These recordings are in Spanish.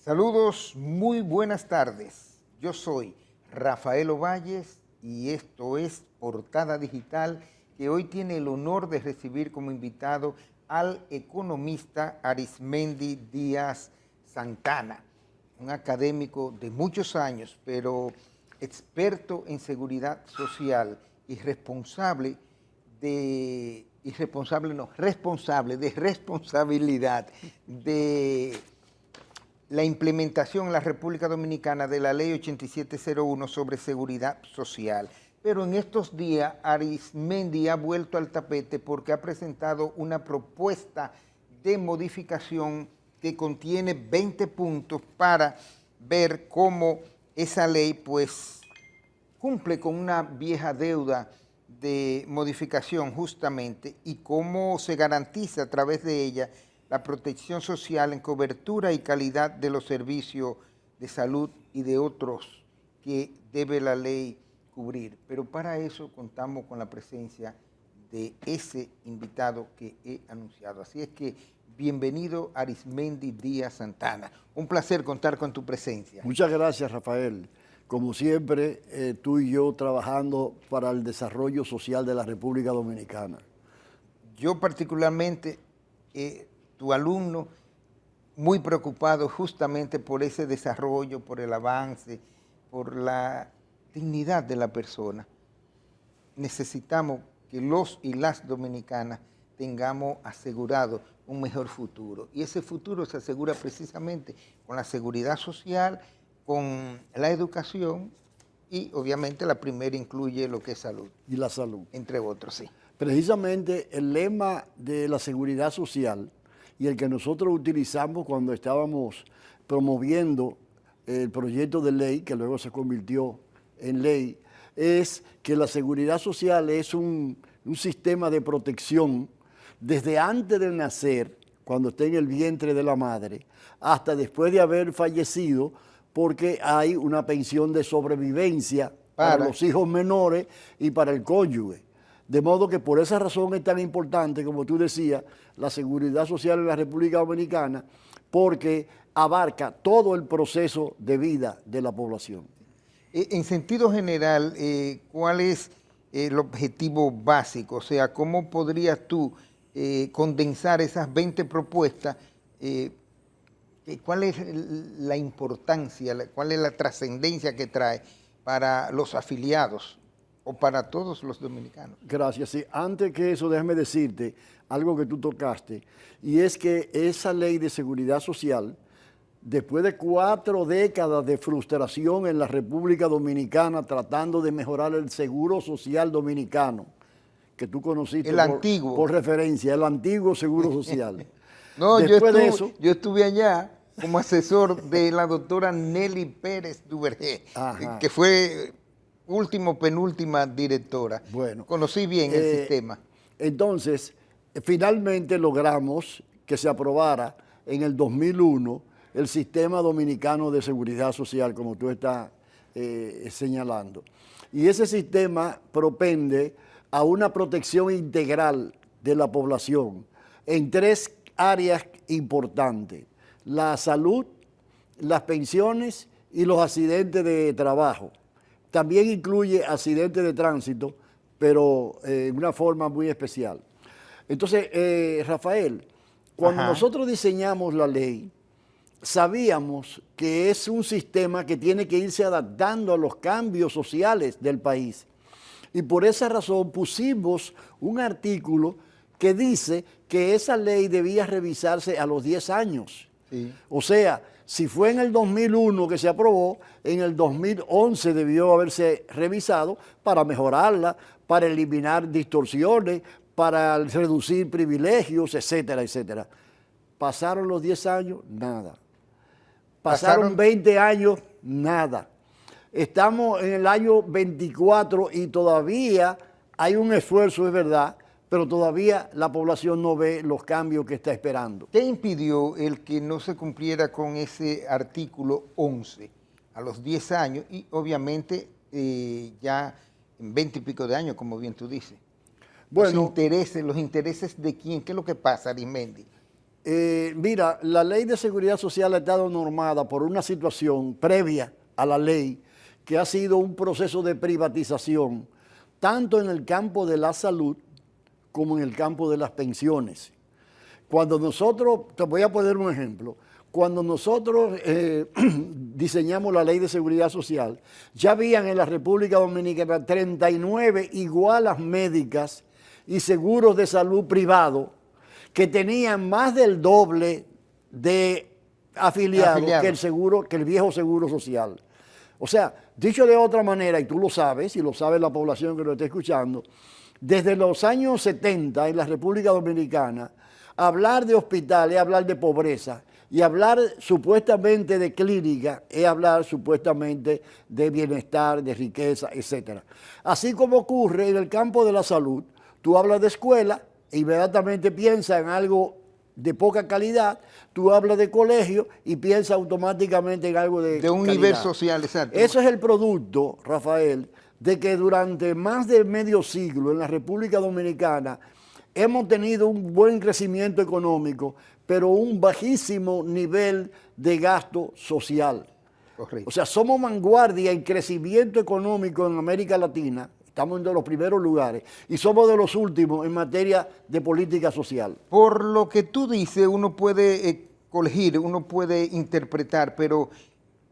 Saludos, muy buenas tardes. Yo soy Rafael Ovalles y esto es Portada Digital, que hoy tiene el honor de recibir como invitado al economista Arismendi Díaz Santana, un académico de muchos años, pero experto en seguridad social y responsable de responsabilidad de la implementación en la República Dominicana de la Ley 8701 sobre seguridad social. Pero en estos días Arismendi ha vuelto al tapete porque ha presentado una propuesta de modificación que contiene 20 puntos para ver cómo esa ley pues cumple con una vieja deuda de modificación justamente y cómo se garantiza a través de ella la protección social en cobertura y calidad de los servicios de salud y de otros que debe la ley cubrir. Pero para eso contamos con la presencia de ese invitado que he anunciado. Así es que bienvenido Arismendi Díaz Santana. Un placer contar con tu presencia. Muchas gracias, Rafael. Como siempre, tú y yo trabajando para el desarrollo social de la República Dominicana. Yo particularmente, tu alumno, muy preocupado justamente por ese desarrollo, por el avance, por la dignidad de la persona. Necesitamos que los y las dominicanas tengamos asegurado un mejor futuro. Y ese futuro se asegura precisamente con la seguridad social, con la educación y obviamente la primera incluye lo que es salud. Y la salud. Entre otros, sí. Precisamente el lema de la seguridad social y el que nosotros utilizamos cuando estábamos promoviendo el proyecto de ley, que luego se convirtió en ley, es que la seguridad social es un sistema de protección desde antes de nacer, cuando está en el vientre de la madre, hasta después de haber fallecido, porque hay una pensión de sobrevivencia para los hijos menores y para el cónyuge. De modo que por esa razón es tan importante, como tú decías, la seguridad social en la República Dominicana, porque abarca todo el proceso de vida de la población. En sentido general, ¿cuál es el objetivo básico? O sea, ¿cómo podrías tú condensar esas 20 propuestas? ¿Cuál es la importancia, cuál es la trascendencia que trae para los afiliados o para todos los dominicanos? Gracias. Sí. Antes que eso, déjame decirte algo que tú tocaste, y es que esa ley de seguridad social, después de 4 décadas de frustración en la República Dominicana tratando de mejorar el seguro social dominicano, que tú conociste por referencia, el antiguo seguro social. No, yo estuve allá como asesor de la doctora Nelly Pérez Duvergé, que fue penúltima directora. Bueno, conocí bien el sistema. Entonces, finalmente logramos que se aprobara en el 2001 el Sistema Dominicano de Seguridad Social, como tú estás señalando. Y ese sistema propende a una protección integral de la población en 3 áreas importantes: la salud, las pensiones y los accidentes de trabajo. También incluye accidentes de tránsito, pero en una forma muy especial. Entonces, Rafael, cuando nosotros diseñamos la ley, sabíamos que es un sistema que tiene que irse adaptando a los cambios sociales del país. Y por esa razón pusimos un artículo que dice que esa ley debía revisarse a los 10 años. Sí. O sea, si fue en el 2001 que se aprobó, en el 2011 debió haberse revisado para mejorarla, para eliminar distorsiones, para reducir privilegios, etcétera, etcétera. Pasaron los 10 años, nada. Pasaron 20 años, nada. Estamos en el año 24 y todavía hay un esfuerzo, es verdad, pero todavía la población no ve los cambios que está esperando. ¿Qué impidió el que no se cumpliera con ese artículo 11 a los 10 años y obviamente ya en 20 y pico de años, como bien tú dices? Bueno, los intereses de quién, ¿qué es lo que pasa, Arismendi? Mira, la ley de seguridad social ha estado normada por una situación previa a la ley que ha sido un proceso de privatización, tanto en el campo de la salud como en el campo de las pensiones. Cuando nosotros, te voy a poner un ejemplo, cuando nosotros diseñamos la ley de seguridad social, ya habían en la República Dominicana 39 igualas médicas y seguros de salud privados que tenían más del doble de afiliados que el viejo seguro social. O sea, dicho de otra manera, y tú lo sabes, y lo sabe la población que lo está escuchando, desde los años 70 en la República Dominicana, hablar de hospital es hablar de pobreza, y hablar supuestamente de clínica es hablar supuestamente de bienestar, de riqueza, etc. Así como ocurre en el campo de la salud, tú hablas de escuela e inmediatamente piensas en algo de poca calidad, tú hablas de colegio y piensas automáticamente en algo de un calidad. nivel social, exacto. Eso es el producto, Rafael, de que durante más de medio siglo en la República Dominicana hemos tenido un buen crecimiento económico, pero un bajísimo nivel de gasto social. Correcto. O sea, somos vanguardia en crecimiento económico en América Latina, estamos en los primeros lugares, y somos de los últimos en materia de política social. Por lo que tú dices, uno puede colegir, uno puede interpretar, pero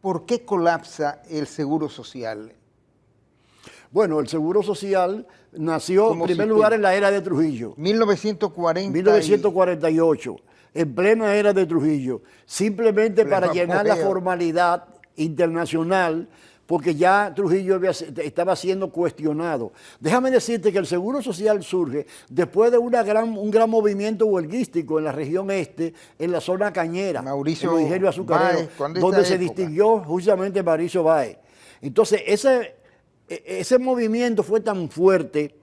¿por qué colapsa el seguro social? Bueno, el seguro social nació en primer lugar en la era de Trujillo. 1948, en plena era de Trujillo, simplemente para llenar la formalidad internacional, porque ya Trujillo estaba siendo cuestionado. Déjame decirte que el Seguro Social surge después de un gran movimiento huelguístico en la región este, en la zona cañera, Mauricio en los ingenios azucareros, donde se distinguió justamente Mauricio Báez. Entonces, ese movimiento fue tan fuerte,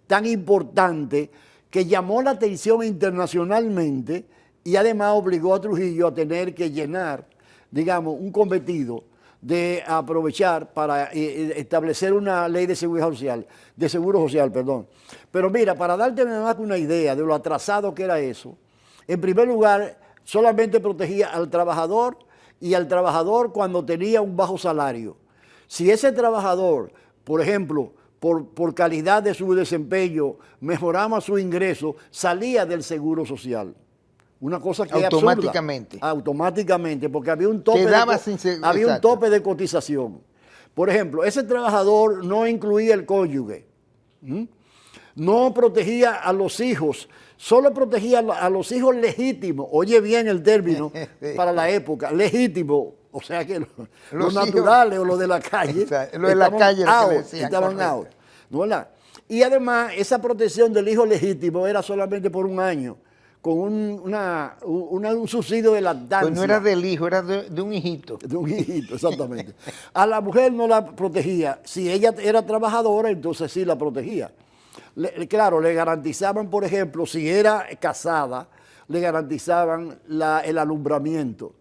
tan importante, que llamó la atención internacionalmente y además obligó a Trujillo a tener que llenar, digamos, un cometido de aprovechar para establecer una ley de seguridad social, de seguro social, perdón. Pero mira, para darte nada más una idea de lo atrasado que era eso, en primer lugar, solamente protegía al trabajador y al trabajador cuando tenía un bajo salario. Si ese trabajador, por ejemplo, por calidad de su desempeño, mejoraba su ingreso, salía del seguro social. Una cosa que automáticamente. Es absurda. Automáticamente, porque había un tope, un tope de cotización. Por ejemplo, ese trabajador no incluía el cónyuge, no protegía a los hijos, solo protegía a los hijos legítimos. Oye bien el término para la época, legítimo. O sea que los naturales o los de la calle, los de la calle estaban out, ¿no? Y además, esa protección del hijo legítimo era solamente por un año, con un subsidio de lactancia. Pues no era del hijo, era de un hijito. De un hijito, exactamente. A la mujer no la protegía. Si ella era trabajadora, entonces sí la protegía. Claro, le garantizaban, por ejemplo, si era casada, le garantizaban el alumbramiento.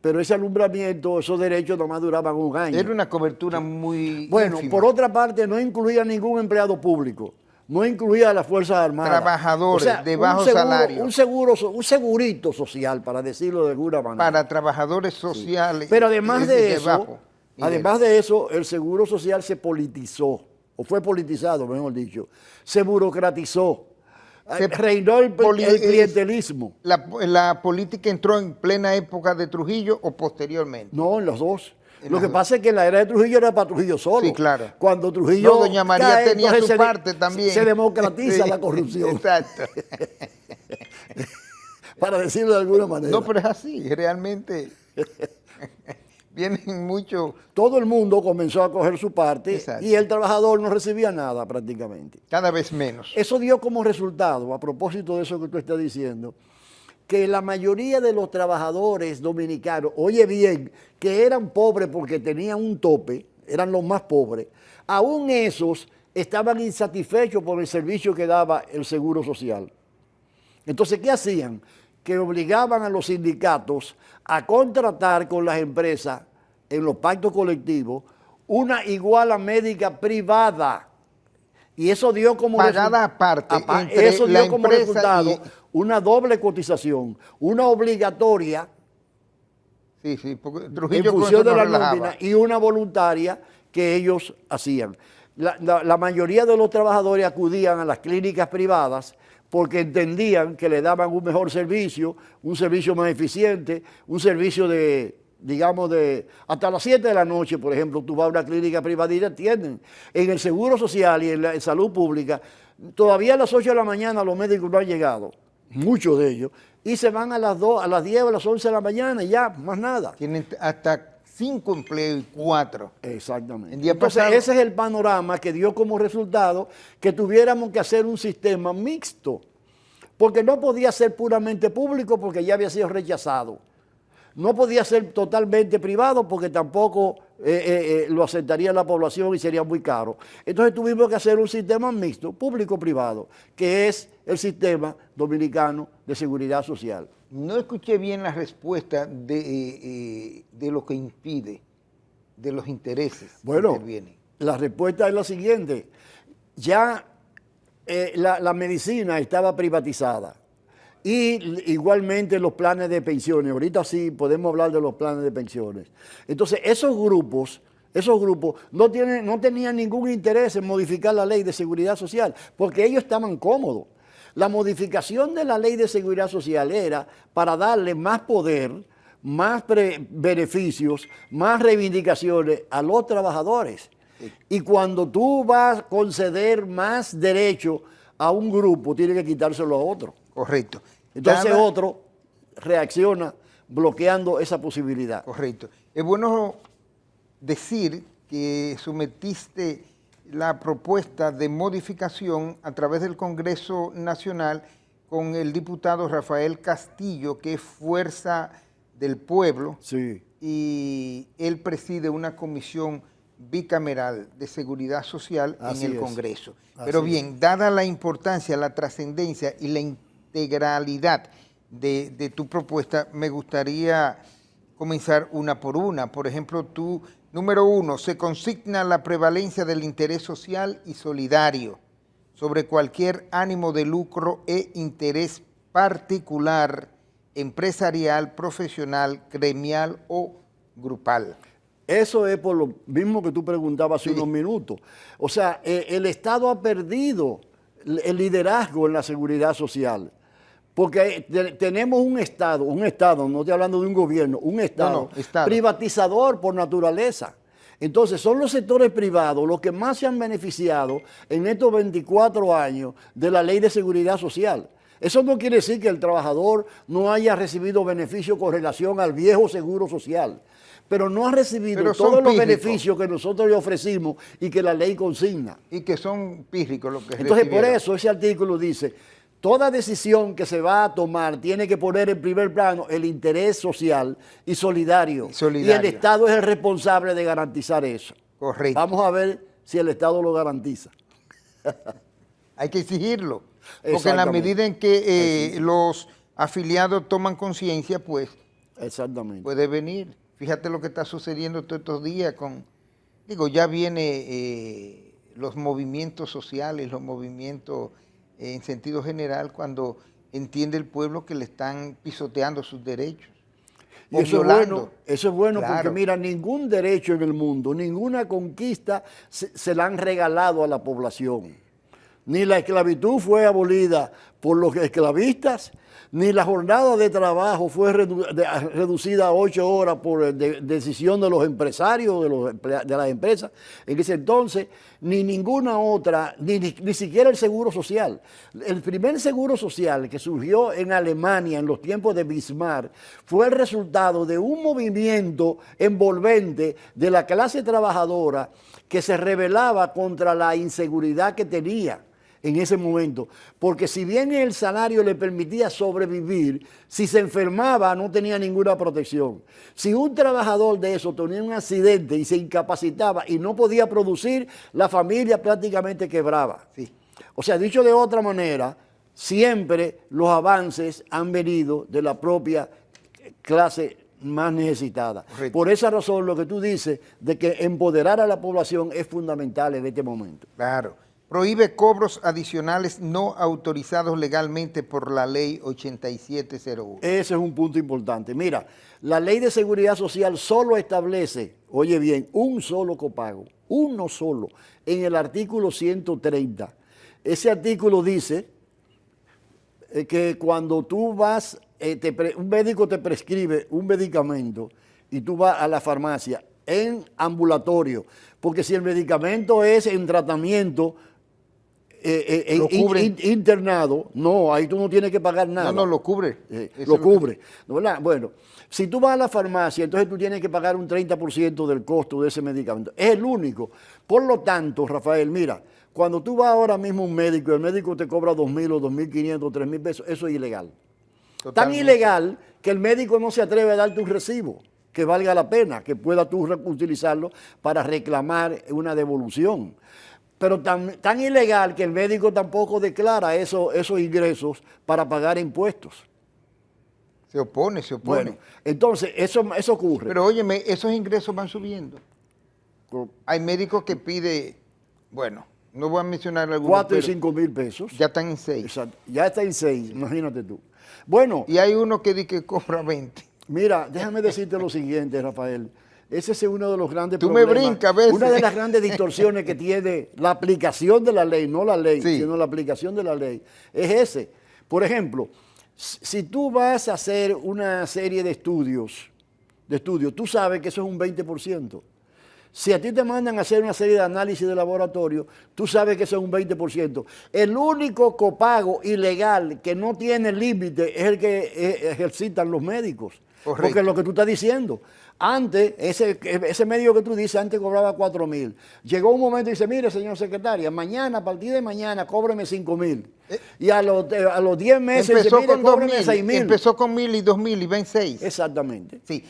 Pero ese alumbramiento, esos derechos nomás duraban un año. Era una cobertura muy Bueno, ínfima. por otra parte, no incluía ningún empleado público. No incluía a las Fuerzas Armadas. Trabajadores de bajo salario. Un segurito social, para decirlo de alguna manera. Para trabajadores sociales. Sí. Pero además de eso, el seguro social se politizó, o fue politizado, mejor dicho. Se burocratizó. Reinó el clientelismo. ¿La política entró en plena época de Trujillo o posteriormente? No, en los dos. Lo que pasa es que en la era de Trujillo era para Trujillo solo. Sí, claro. Cuando Trujillo doña María tenía su parte también. Se democratiza la corrupción. Exacto. Para decirlo de alguna manera. No, pero es así, realmente. Vienen mucho. Todo el mundo comenzó a coger su parte. Exacto. Y el trabajador no recibía nada prácticamente. Cada vez menos. Eso dio como resultado, a propósito de eso que tú estás diciendo, que la mayoría de los trabajadores dominicanos, oye bien, que eran pobres porque tenían un tope, eran los más pobres, aún esos estaban insatisfechos por el servicio que daba el Seguro Social. Entonces, ¿qué hacían? Que obligaban a los sindicatos a contratar con las empresas en los pactos colectivos una iguala médica privada. Y eso dio como pagada aparte entre eso la dio como empresa resultado y- una doble cotización, una obligatoria Sí, porque en Trujillo con función eso de no la relajaba. nómina y una voluntaria que ellos hacían. La mayoría de los trabajadores acudían a las clínicas privadas porque entendían que le daban un mejor servicio, un servicio más eficiente, un servicio de, digamos, de hasta las 7 de la noche, por ejemplo, tú vas a una clínica privada y te atienden. En el Seguro Social y en salud pública, todavía a las 8 de la mañana los médicos no han llegado, muchos de ellos, y se van a las 2, a las 10 o a las 11 de la mañana y ya, más nada. Tienen hasta 5 empleos y 4. Exactamente. El día Entonces, pasado- ese es el panorama que dio como resultado que tuviéramos que hacer un sistema mixto, porque no podía ser puramente público porque ya había sido rechazado. No podía ser totalmente privado porque tampoco lo aceptaría la población y sería muy caro. Entonces tuvimos que hacer un sistema mixto, público-privado, que es el sistema dominicano de seguridad social. No escuché bien la respuesta de lo que impide, de los intereses que Bueno, intervienen. la respuesta es la siguiente. Ya la medicina estaba privatizada y igualmente los planes de pensiones. Ahorita sí podemos hablar de los planes de pensiones. Entonces, esos grupos no tenían ningún interés en modificar la ley de seguridad social porque ellos estaban cómodos. La modificación de la ley de seguridad social era para darle más poder, más beneficios, más reivindicaciones a los trabajadores. Y cuando tú vas a conceder más derecho a un grupo, tienes que quitárselo a otro. Correcto. Entonces Dada- otro reacciona bloqueando esa posibilidad. Correcto. Es bueno decir que sometiste la propuesta de modificación a través del Congreso Nacional con el diputado Rafael Castillo, que es Fuerza del Pueblo, Sí. y él preside una comisión bicameral de seguridad social Así en el es. Congreso. Así Pero es. bien, dada la importancia, la trascendencia y la integralidad de tu propuesta, me gustaría comenzar una por una. Por ejemplo, tú, número 1, se consigna la prevalencia del interés social y solidario sobre cualquier ánimo de lucro e interés particular, empresarial, profesional, gremial o grupal. Eso es por lo mismo que tú preguntabas hace unos minutos. O sea, el Estado ha perdido el liderazgo en la seguridad social. Porque tenemos un Estado, no estoy hablando de un gobierno, un Estado, Estado privatizador por naturaleza. Entonces, son los sectores privados los que más se han beneficiado en estos 24 años de la Ley de Seguridad Social. Eso no quiere decir que el trabajador no haya recibido beneficio con relación al viejo seguro social, pero no ha recibido Pero son todos los pírricos. beneficios que nosotros le ofrecimos y que la ley consigna. Y que son pírricos los que Entonces, por recibieron. eso ese artículo dice, toda decisión que se va a tomar tiene que poner en primer plano el interés social y solidario. Y el Estado es el responsable de garantizar eso. Correcto. Vamos a ver si el Estado lo garantiza. Hay que exigirlo. Porque en la Exactamente. medida en que los afiliados toman conciencia, pues Exactamente. puede venir. Fíjate lo que está sucediendo todos estos días con, ya viene los movimientos sociales, los movimientos en sentido general, cuando entiende el pueblo que le están pisoteando sus derechos. Y o eso violando. es bueno Claro. porque mira, ningún derecho en el mundo, ninguna conquista se la han regalado a la población. Ni la esclavitud fue abolida por los esclavistas, ni la jornada de trabajo fue reducida a 8 horas por decisión de los empresarios, de las empresas. En ese entonces, ni ninguna otra, ni siquiera el seguro social. El primer seguro social que surgió en Alemania en los tiempos de Bismarck fue el resultado de un movimiento envolvente de la clase trabajadora que se rebelaba contra la inseguridad que tenía en ese momento, porque si bien el salario le permitía sobrevivir, si se enfermaba no tenía ninguna protección. Si un trabajador de eso tenía un accidente y se incapacitaba y no podía producir, la familia prácticamente quebraba. Sí. O sea, dicho de otra manera, siempre los avances han venido de la propia clase más necesitada. Correcto. Por esa razón, lo que tú dices de que empoderar a la población es fundamental en este momento. Claro, prohíbe cobros adicionales no autorizados legalmente por la ley 8701. Ese es un punto importante. Mira, la ley de seguridad social solo establece, oye bien, un solo copago, uno solo, en el artículo 130. Ese artículo dice que cuando tú vas, un médico te prescribe un medicamento y tú vas a la farmacia en ambulatorio, porque si el medicamento es en tratamiento internado, no, ahí tú no tienes que pagar nada. No, lo cubre. Lo cubre, ¿no, verdad? Bueno, si tú vas a la farmacia, entonces tú tienes que pagar un 30% del costo de ese medicamento. Es el único. Por lo tanto, Rafael, mira, cuando tú vas ahora mismo a un médico y el médico te cobra 2.000 o 2.500 o 3.000 pesos, eso es ilegal. Totalmente. Tan ilegal que el médico no se atreve a darte un recibo que valga la pena, que pueda tú utilizarlo para reclamar una devolución. Pero tan ilegal que el médico tampoco declara esos ingresos para pagar impuestos. Se opone. Bueno, entonces eso ocurre. Pero óyeme, esos ingresos van subiendo. Hay médicos que piden, bueno, no voy a mencionar algunos, 4 y 5 mil pesos. Ya están en 6. Exacto, ya está en 6, imagínate tú. Bueno. Y hay uno que dice que cobra 20. Mira, déjame decirte lo siguiente, Rafael. Ese es uno de los grandes problemas. Tú me brincas a veces. Una de las grandes distorsiones que tiene la aplicación de la ley, no la ley, sino la aplicación de la ley, es ese. Por ejemplo, si tú vas a hacer una serie de estudios, tú sabes que eso es un 20%. Si a ti te mandan a hacer una serie de análisis de laboratorio, tú sabes que eso es un 20%. El único copago ilegal que no tiene límite es el que ejercitan los médicos. Correcto. Porque es lo que tú estás diciendo. Antes, ese médico que tú dices, antes cobraba 4.000. Llegó un momento y dice, mire, señor secretaria, mañana, a partir de mañana, cóbreme 5.000. Y a los 10 meses empezó dice, mire, cóbreme 6.000. Empezó con 1.000 y 2.000 y ven 6. Exactamente. Sí.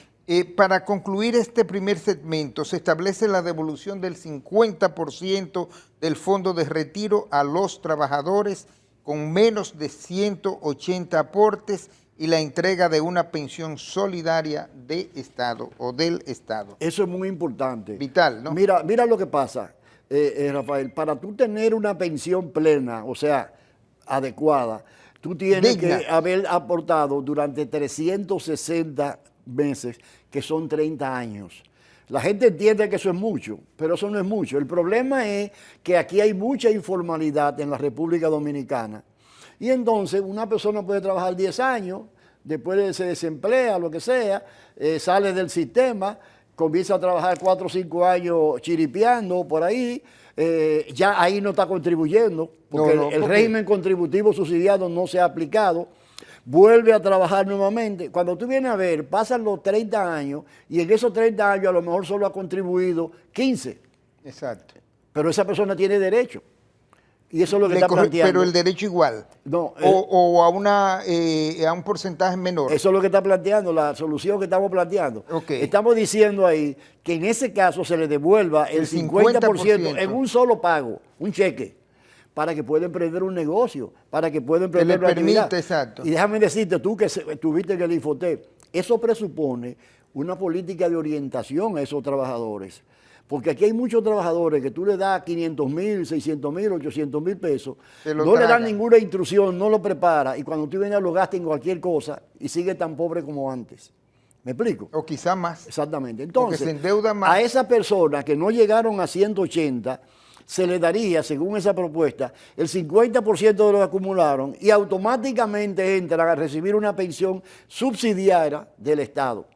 Para concluir este primer segmento, se establece la devolución del 50% del fondo de retiro a los trabajadores con menos de 180 aportes y la entrega de una pensión solidaria de Estado o del Estado. Eso es muy importante. Vital, ¿no? Mira lo que pasa, Rafael. Para tú tener una pensión plena, o sea, adecuada, tú tienes que haber aportado durante 360 meses, que son 30 años. La gente entiende que eso es mucho, pero eso no es mucho. El problema es que aquí hay mucha informalidad en la República Dominicana. Y entonces una persona puede trabajar 10 años, después se desemplea, lo que sea, sale del sistema, comienza a trabajar 4 o 5 años chiripeando por ahí, ya ahí no está contribuyendo, porque el régimen contributivo subsidiado no se ha aplicado. Vuelve a trabajar nuevamente. Cuando tú vienes a ver, pasan los 30 años y en esos 30 años a lo mejor solo ha contribuido 15. Exacto. Pero esa persona tiene derecho. Y eso es lo que está planteando. Pero el derecho igual. No, o a un porcentaje menor. Eso es lo que está planteando, la solución que estamos planteando. Okay. Estamos diciendo ahí que en ese caso se le devuelva el 50% en un solo pago, un cheque, para que pueda emprender un negocio, para que pueda emprender una actividad. Exacto. Y déjame decirte, tú que estuviste en el Infotep, eso presupone una política de orientación a esos trabajadores. Porque aquí hay muchos trabajadores que tú le das 500.000, 600.000, 800.000 pesos, no le dan ninguna instrucción, no lo prepara, y cuando tú vienes lo gastas en cualquier cosa y sigue tan pobre como antes. ¿Me explico? O quizá más. Exactamente. Entonces, se endeuda más. A esas personas que no llegaron a 180, se le daría, según esa propuesta, el 50% de lo que acumularon y automáticamente entran a recibir una pensión subsidiaria del Estado.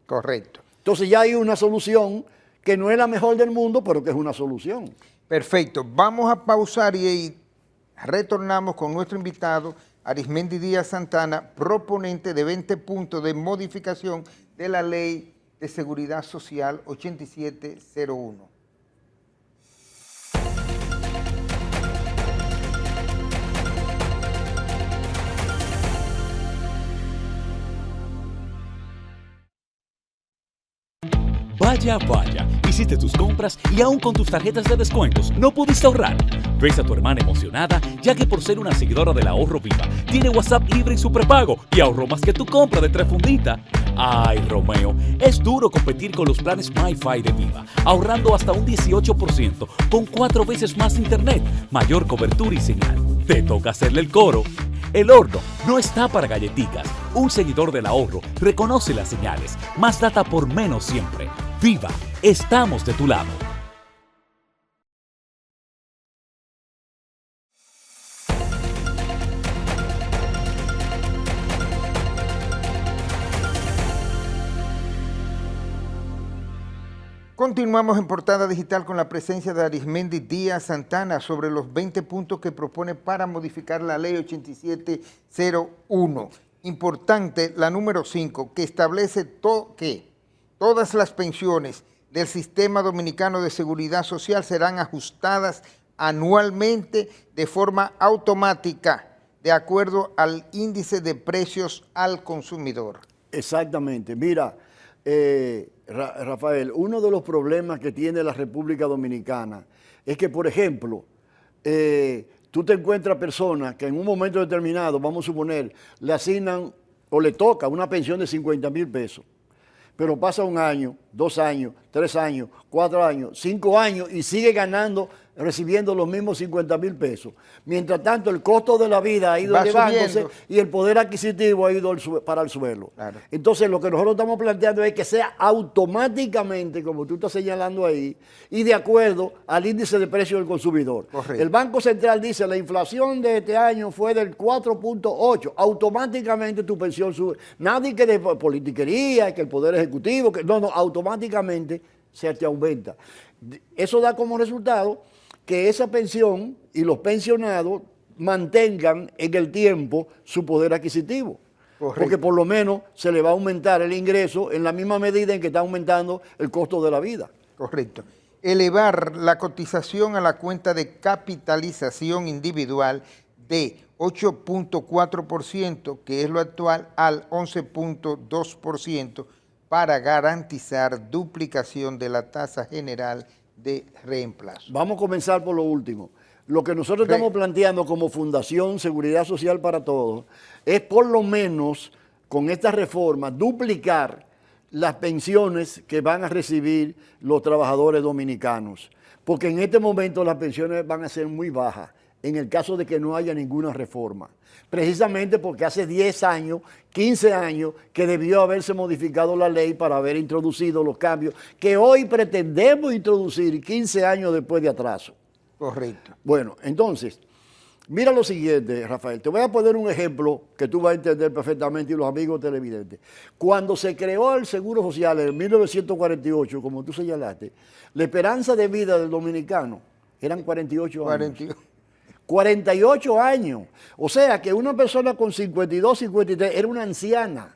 Correcto. Entonces ya hay una solución que no es la mejor del mundo, pero que es una solución. Perfecto. Vamos a pausar y retornamos con nuestro invitado, Arismendi Díaz Santana, proponente de 20 puntos de modificación de la Ley de Seguridad Social 8701. Vaya, vaya, y Hiciste tus compras y aún con tus tarjetas de descuentos no pudiste ahorrar. Ves a tu hermana emocionada ya que por ser una seguidora del Ahorro Viva tiene WhatsApp libre y su prepago y ahorró más que tu compra de 3 funditas. Ay, Romeo, es duro competir con los planes MyFi de Viva, ahorrando hasta un 18% con 4 veces más internet, mayor cobertura y señal. Te toca hacerle el coro. El horno no está para galletitas. Un seguidor del ahorro reconoce las señales. Más data por menos siempre. Viva, estamos de tu lado. Continuamos en Portada Digital con la presencia de Arismendi Díaz Santana sobre los 20 puntos que propone para modificar la ley 8701. Importante la número 5, que establece que todas las pensiones del Sistema Dominicano de Seguridad Social serán ajustadas anualmente de forma automática, de acuerdo al índice de precios al consumidor. Exactamente. Mira, Rafael, uno de los problemas que tiene la República Dominicana es que, por ejemplo, tú te encuentras personas que en un momento determinado, vamos a suponer, le asignan o le toca una pensión de 50,000 pesos, pero pasa 1 año, 2 años, 3 años, 4 años, 5 años y sigue ganando, recibiendo los mismos 50,000 pesos. Mientras tanto, el costo de la vida ha ido elevándose y el poder adquisitivo ha ido para el suelo. Claro. Entonces, lo que nosotros estamos planteando es que sea automáticamente, como tú estás señalando ahí, y de acuerdo al índice de precio del consumidor. Correcto. El Banco Central dice, la inflación de este año fue del 4.8. Automáticamente tu pensión sube. Nadie que de politiquería, que el Poder Ejecutivo, que no, automáticamente se te aumenta. Eso da como resultado que esa pensión y los pensionados mantengan en el tiempo su poder adquisitivo. Correcto. Porque por lo menos se le va a aumentar el ingreso en la misma medida en que está aumentando el costo de la vida. Correcto. Elevar la cotización a la cuenta de capitalización individual de 8.4%, que es lo actual, al 11.2% para garantizar duplicación de la tasa general de reemplazo. Vamos a comenzar por lo último. Lo que nosotros estamos planteando como Fundación Seguridad Social para Todos es por lo menos con esta reforma duplicar las pensiones que van a recibir los trabajadores dominicanos, porque en este momento las pensiones van a ser muy bajas en el caso de que no haya ninguna reforma. Precisamente porque hace 10 años, 15 años que debió haberse modificado la ley para haber introducido los cambios que hoy pretendemos introducir 15 años después de atraso. Correcto. Bueno, entonces, mira lo siguiente, Rafael. Te voy a poner un ejemplo que tú vas a entender perfectamente y los amigos televidentes. Cuando se creó el Seguro Social en 1948, como tú señalaste, la esperanza de vida del dominicano eran 48 años. 48 años. O sea que una persona con 52, 53 era una anciana.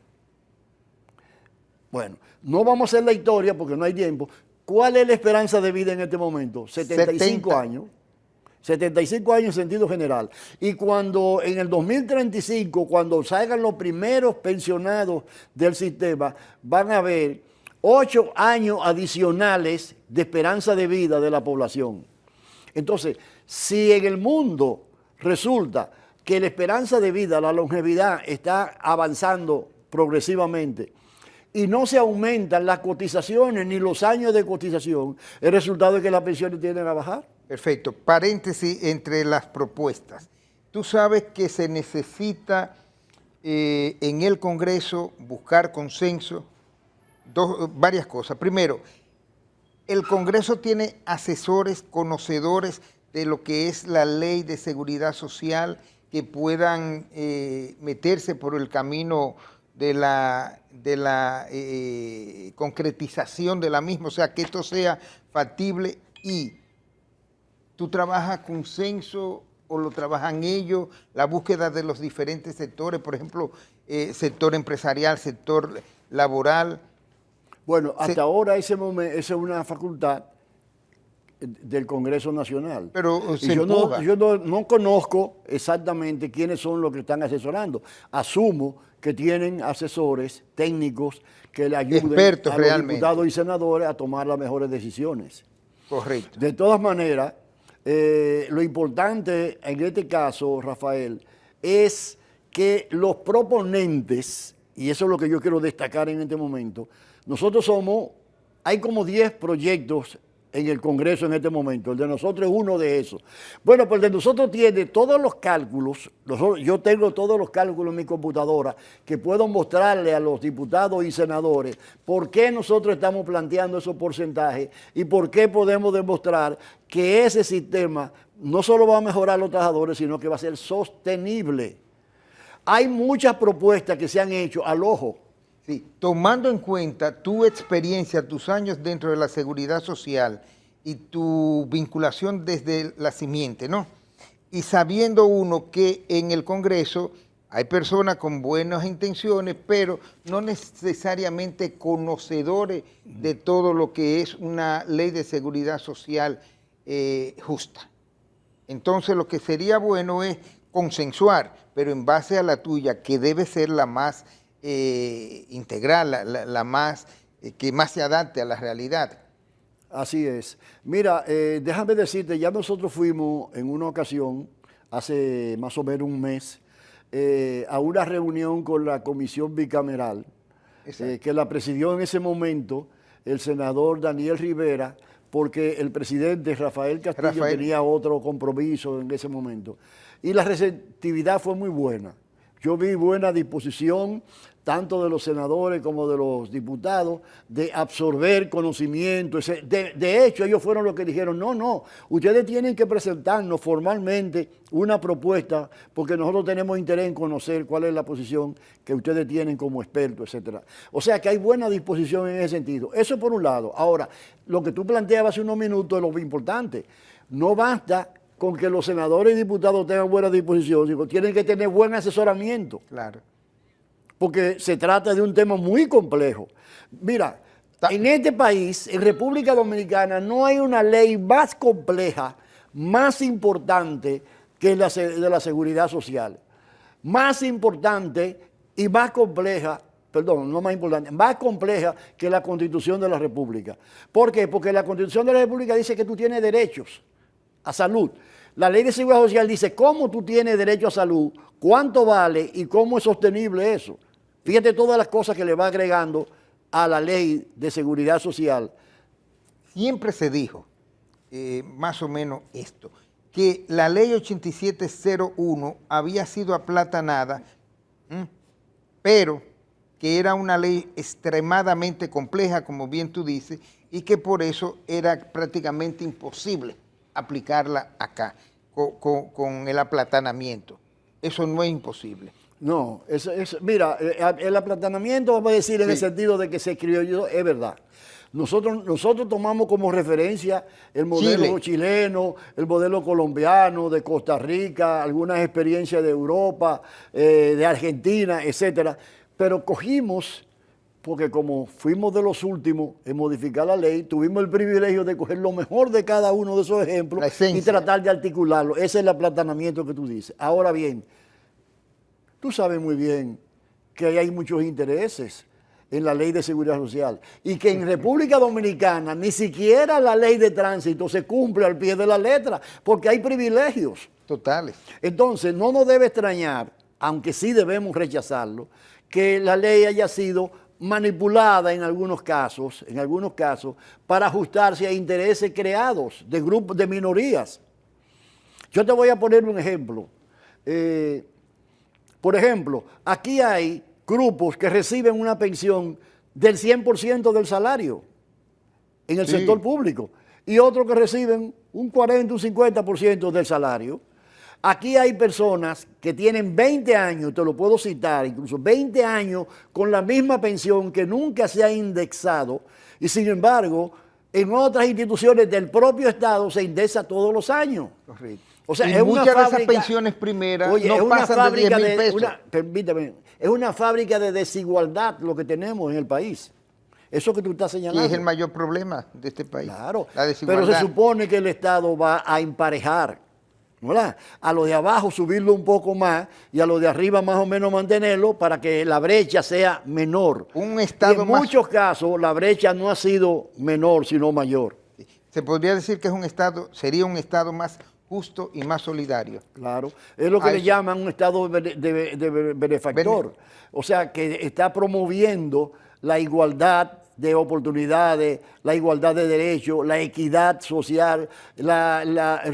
Bueno, no vamos a hacer la historia porque no hay tiempo. ¿Cuál es la esperanza de vida en este momento? 75 años. 75 años en sentido general. Y cuando en el 2035, cuando salgan los primeros pensionados del sistema, van a haber 8 años adicionales de esperanza de vida de la población. Entonces, si en el mundo resulta que la esperanza de vida, la longevidad está avanzando progresivamente y no se aumentan las cotizaciones ni los años de cotización, el resultado es que las pensiones tienden a bajar. Perfecto. Paréntesis entre las propuestas. Tú sabes que se necesita en el Congreso buscar consenso, varias cosas. Primero, el Congreso tiene asesores, conocedores de lo que es la ley de seguridad social que puedan meterse por el camino de la concretización de la misma, o sea, que esto sea factible. Y tú trabajas consenso o lo trabajan ellos, la búsqueda de los diferentes sectores, por ejemplo, sector empresarial, sector laboral. Bueno, hasta ahora esa es una facultad del Congreso Nacional. Pero Y se yo empuja. no conozco exactamente quiénes son los que están asesorando. Asumo que tienen asesores técnicos que le ayuden Expertos a los realmente. diputados y senadores a tomar las mejores decisiones. Correcto. De todas maneras, lo importante en este caso, Rafael, es que los proponentes, y eso es lo que yo quiero destacar en este momento, hay como 10 proyectos en el Congreso en este momento, el de nosotros es uno de esos. Bueno, pues el de nosotros tiene todos los cálculos, yo tengo todos los cálculos en mi computadora que puedo mostrarle a los diputados y senadores por qué nosotros estamos planteando esos porcentajes y por qué podemos demostrar que ese sistema no solo va a mejorar a los trabajadores, sino que va a ser sostenible. Hay muchas propuestas que se han hecho al ojo. Sí, tomando en cuenta tu experiencia, tus años dentro de la seguridad social y tu vinculación desde la simiente, ¿no? Y sabiendo uno que en el Congreso hay personas con buenas intenciones, pero no necesariamente conocedores de todo lo que es una ley de seguridad social justa. Entonces lo que sería bueno es consensuar, pero en base a la tuya, que debe ser la más integral, la más que más se adapte a la realidad. Así es. Mira, déjame decirte, ya nosotros fuimos en una ocasión, hace más o menos un mes, a una reunión con la Comisión Bicameral, que la presidió en ese momento el senador Daniel Rivera, porque el presidente Rafael Castillo tenía otro compromiso en ese momento. Y la receptividad fue muy buena. Yo vi buena disposición, tanto de los senadores como de los diputados, de absorber conocimiento. De hecho, ellos fueron los que dijeron, no, ustedes tienen que presentarnos formalmente una propuesta, porque nosotros tenemos interés en conocer cuál es la posición que ustedes tienen como expertos, etc. O sea que hay buena disposición en ese sentido. Eso por un lado. Ahora, lo que tú planteabas hace unos minutos es lo importante. No basta con que los senadores y diputados tengan buena disposición, sino tienen que tener buen asesoramiento. Claro. Porque se trata de un tema muy complejo. Mira, en este país, en República Dominicana, no hay una ley más compleja, más importante que la de la seguridad social. Más importante y más compleja, perdón, no más importante, más compleja que la Constitución de la República. ¿Por qué? Porque la Constitución de la República dice que tú tienes derechos a salud. La Ley de Seguridad Social dice cómo tú tienes derecho a salud, cuánto vale y cómo es sostenible eso. Fíjate todas las cosas que le va agregando a la Ley de Seguridad Social. Siempre se dijo, más o menos esto, que la Ley 8701 había sido aplatanada, pero que era una ley extremadamente compleja, como bien tú dices, y que por eso era prácticamente imposible aplicarla acá con el aplatanamiento. Eso no es imposible. No, mira, el aplatanamiento, vamos a decir, en el sentido de que se escribió, es verdad. Nosotros tomamos como referencia el modelo chileno, el modelo colombiano, de Costa Rica, algunas experiencias de Europa, de Argentina, etcétera. Pero cogimos, porque como fuimos de los últimos en modificar la ley, tuvimos el privilegio de coger lo mejor de cada uno de esos ejemplos y tratar de articularlo. Ese es el aplatanamiento que tú dices. Ahora bien, tú sabes muy bien que hay muchos intereses en la ley de seguridad social y que en República Dominicana ni siquiera la ley de tránsito se cumple al pie de la letra porque hay privilegios. Totales. Entonces, no nos debe extrañar, aunque sí debemos rechazarlo, que la ley haya sido manipulada en algunos casos, para ajustarse a intereses creados de grupos, de minorías. Yo te voy a poner un ejemplo. Por ejemplo, aquí hay grupos que reciben una pensión del 100% del salario en el sector público y otros que reciben un 40, un 50% del salario. Aquí hay personas que tienen 20 años, te lo puedo citar, incluso 20 años con la misma pensión que nunca se ha indexado y sin embargo en otras instituciones del propio Estado se indexa todos los años. Correcto. O sea, y es muchas una fábrica, de esas pensiones primeras no una pasan de 10,000 pesos. Permítame, es una fábrica de desigualdad lo que tenemos en el país. Eso que tú estás Que señalando. es el mayor problema de este país. Claro, La desigualdad. pero se supone que el Estado va a emparejar, ¿verdad? A los de abajo subirlo un poco más y a los de arriba más o menos mantenerlo para que la brecha sea menor. Un Y Estado en más... muchos casos la brecha no ha sido menor, sino mayor. Se podría decir que es un Estado, sería un Estado más justo y más solidario. Claro, es lo que A le eso. llaman un Estado de benefactor. O sea, que está promoviendo la igualdad de oportunidades, la igualdad de derechos, la equidad social,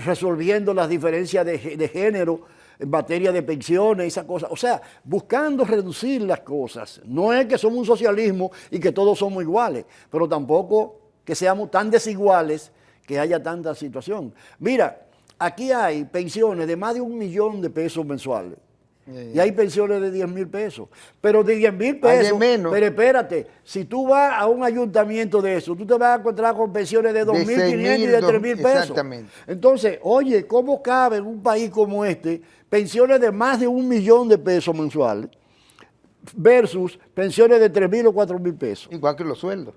resolviendo las diferencias de género en materia de pensiones, esas cosas. O sea, buscando reducir las cosas. No es que somos un socialismo y que todos somos iguales, pero tampoco que seamos tan desiguales que haya tanta situación. Mira, aquí hay pensiones de más de 1 millón de pesos mensuales. Y hay pensiones de 10.000 pesos. Pero de 10.000 Hay de pesos. menos. Pero espérate, si tú vas a un ayuntamiento de eso, tú te vas a encontrar con pensiones de 2.500 y de 3.000 pesos. Exactamente. Entonces, oye, ¿cómo cabe en un país como este pensiones de más de 1 millón de pesos mensuales versus pensiones de 3.000 o 4.000 pesos? Igual que los sueldos.